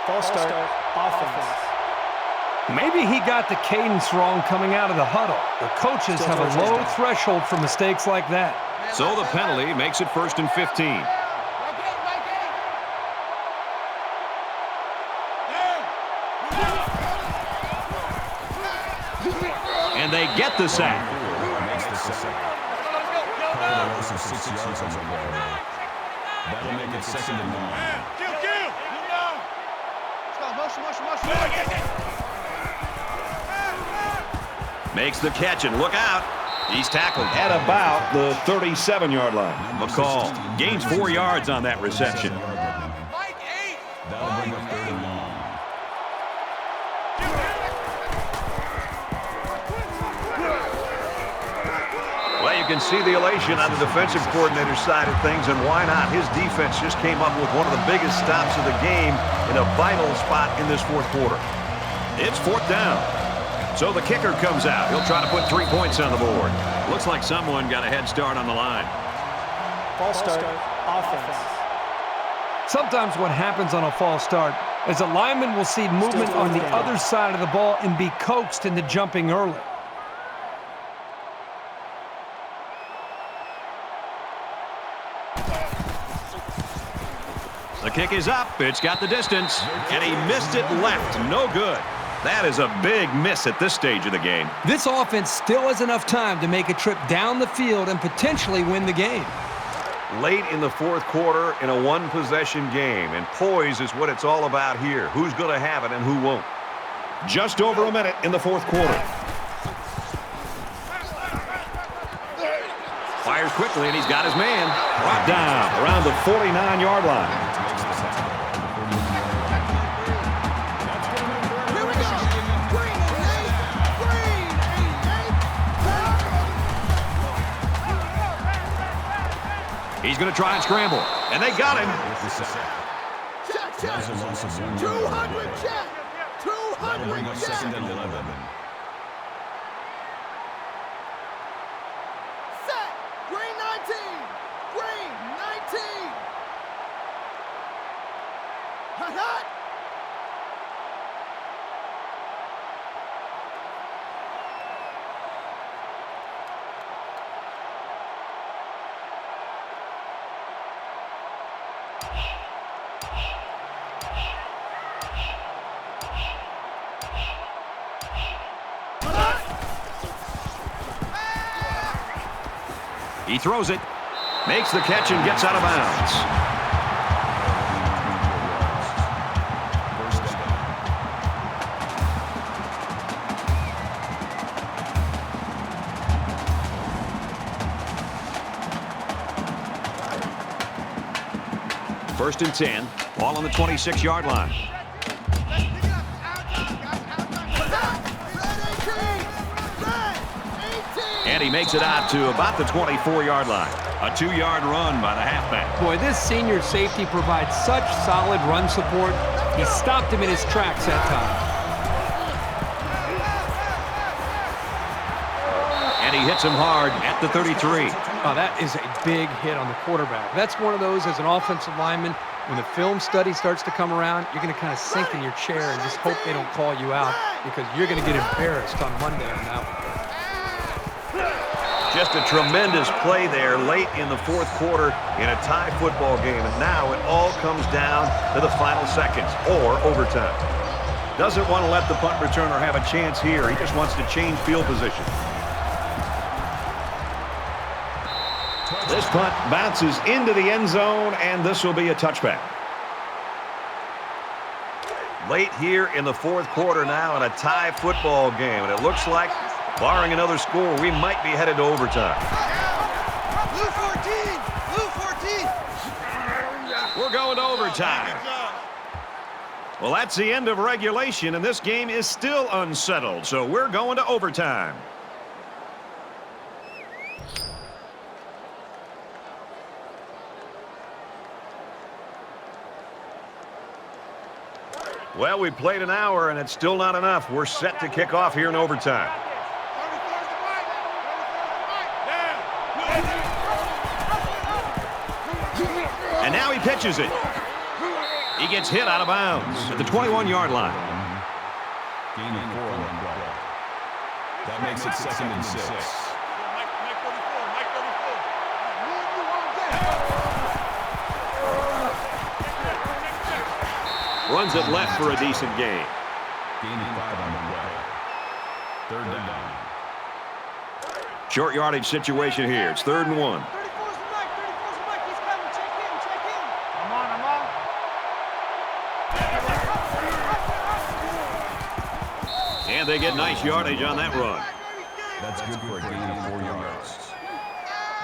False start, offense. Maybe he got the cadence wrong coming out of the huddle. The coaches have a low threshold for mistakes like that. So the penalty makes it first and 15. And they get the sack. Of 6 yards on the play. That'll make it second and 9. Makes the catch, and look out. He's tackled at about the 37-yard line. McCall gains 4 yards on that reception. That'll bring up third and long. Well, you can see the elation on the defensive coordinator's side of things, and why not? His defense just came up with one of the biggest stops of the game in a vital spot in this fourth quarter. It's fourth down. So the kicker comes out. He'll try to put 3 points on the board. Looks like someone got a head start on the line. False start, offense. Sometimes what happens on a false start is a lineman will see movement on the other side of the ball and be coaxed into jumping early. The kick is up. It's got the distance, and he missed it left. No good. That is a big miss at this stage of the game. This offense still has enough time to make a trip down the field and potentially win the game. Late in the fourth quarter in a one-possession game, and poise is what it's all about here. Who's going to have it and who won't? Just over a minute in the fourth quarter. Fires quickly, and he's got his man. Brought down around the 49-yard line. He's going to try and scramble, and they got him. Check. 200 check. 200 check. Second and 11. Set. Green 19. Green 19. Hot. He throws it, makes the catch, and gets out of bounds. First and 10, ball on the 26-yard line. And he makes it out to about the 24-yard line. A 2-yard run by the halfback. Boy, this senior safety provides such solid run support. He stopped him in his tracks that time. And he hits him hard at the 33. Oh, that is a big hit on the quarterback. That's one of those as an offensive lineman. When the film study starts to come around, you're going to kind of sink in your chair and just hope they don't call you out because you're going to get embarrassed on Monday on that one. Just a tremendous play there late in the fourth quarter in a tie football game. And now it all comes down to the final seconds or overtime. Doesn't want to let the punt returner have a chance here. He just wants to change field position. This punt bounces into the end zone, and this will be a touchback. Late here in the fourth quarter now in a tie football game, and it looks like, barring another score, we might be headed to overtime. Blue 14! Blue 14! We're going to overtime. Well, that's the end of regulation, and this game is still unsettled, so we're going to overtime. Well, we played an hour, and it's still not enough. We're set to kick off here in overtime. And now he pitches it. He gets hit out of bounds at the 21-yard line. Gain of 4 on the play. That makes it 2nd and 6. Runs it left for a decent gain. Gain of 5 on the play. 3rd down. Short yardage situation here. It's 3rd and 1. And they get nice yardage on that run. That's good for a gain of 4 yards.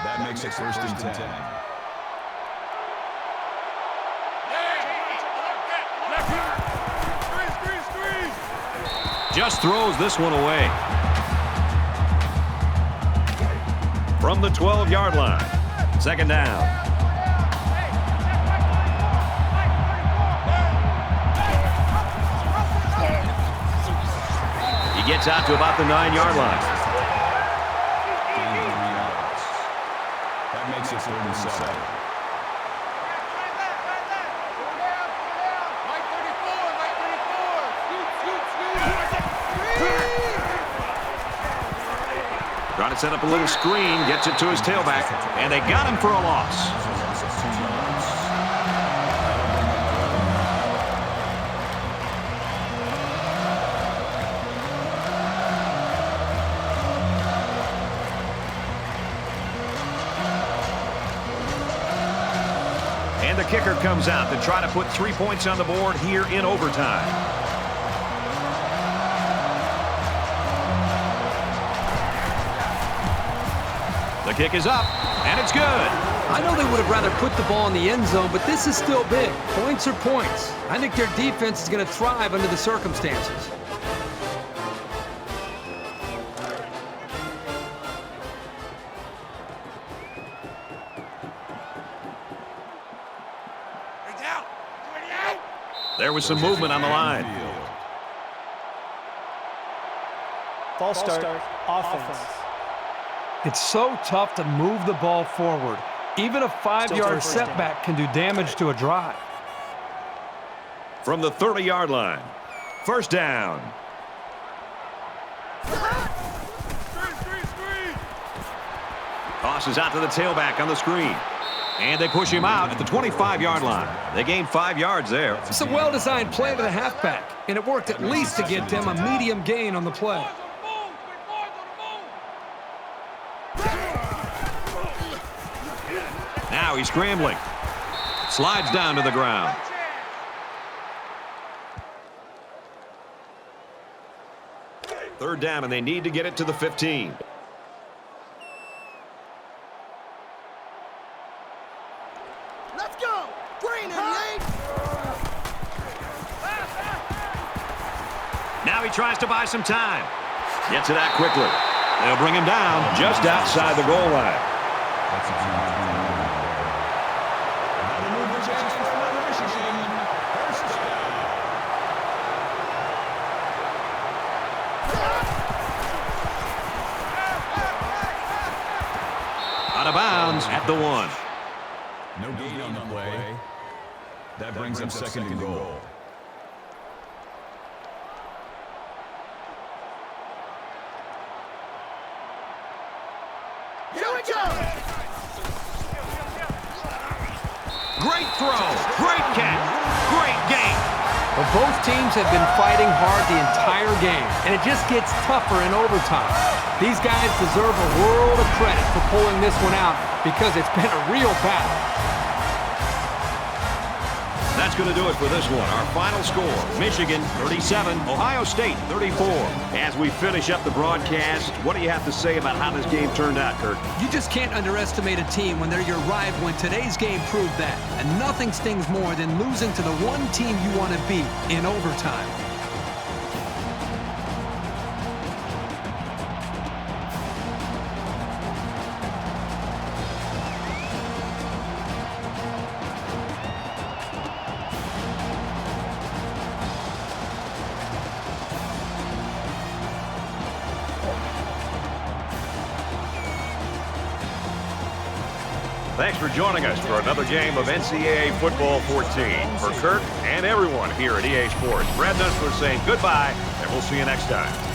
That makes it 1st and 10. Just throws this one away. From the 12-yard line. 2nd down. He gets out to about the 9-yard line. Gain of 3 yards. That makes it 3rd and 7. Trying to set up a little screen, gets it to his tailback, and they got him for a loss. And the kicker comes out to try to put 3 points on the board here in overtime. The kick is up, and it's good. I know they would have rather put the ball in the end zone, but this is still big. Points are points. I think their defense is going to thrive under the circumstances. There was some movement on the line. False start, offense. It's so tough to move the ball forward. Even a 5-yard setback can do damage to a drive. From the 30-yard line. 1st down. Tosses out to the tailback on the screen. And they push him out at the 25-yard line. They gained 5 yards there. It's a well-designed play to the halfback, and it worked at least to get them a medium gain on the play. Now he's scrambling. Slides down to the ground. Third down, and they need to get it to the 15. Let's go! Green and late! Now he tries to buy some time. Gets it out quickly. They'll bring him down just outside the goal line. Out of bounds at the 1. No gain on the play. That brings up 2nd and goal. Here we go! Great throw. Great catch. Great game. But both teams have been fighting hard the entire game, and it just gets tougher in overtime. These guys deserve a world of credit for pulling this one out because it's been a real battle. That's going to do it for this one. Our final score, Michigan 37, Ohio State 34. As we finish up the broadcast, what do you have to say about how this game turned out, Kurt? You just can't underestimate a team when they're your rival, and today's game proved that. And nothing stings more than losing to the one team you want to beat in overtime. Thanks for joining us for another game of NCAA Football 14. For Kurt and everyone here at EA Sports, Brad Nussler saying goodbye, and we'll see you next time.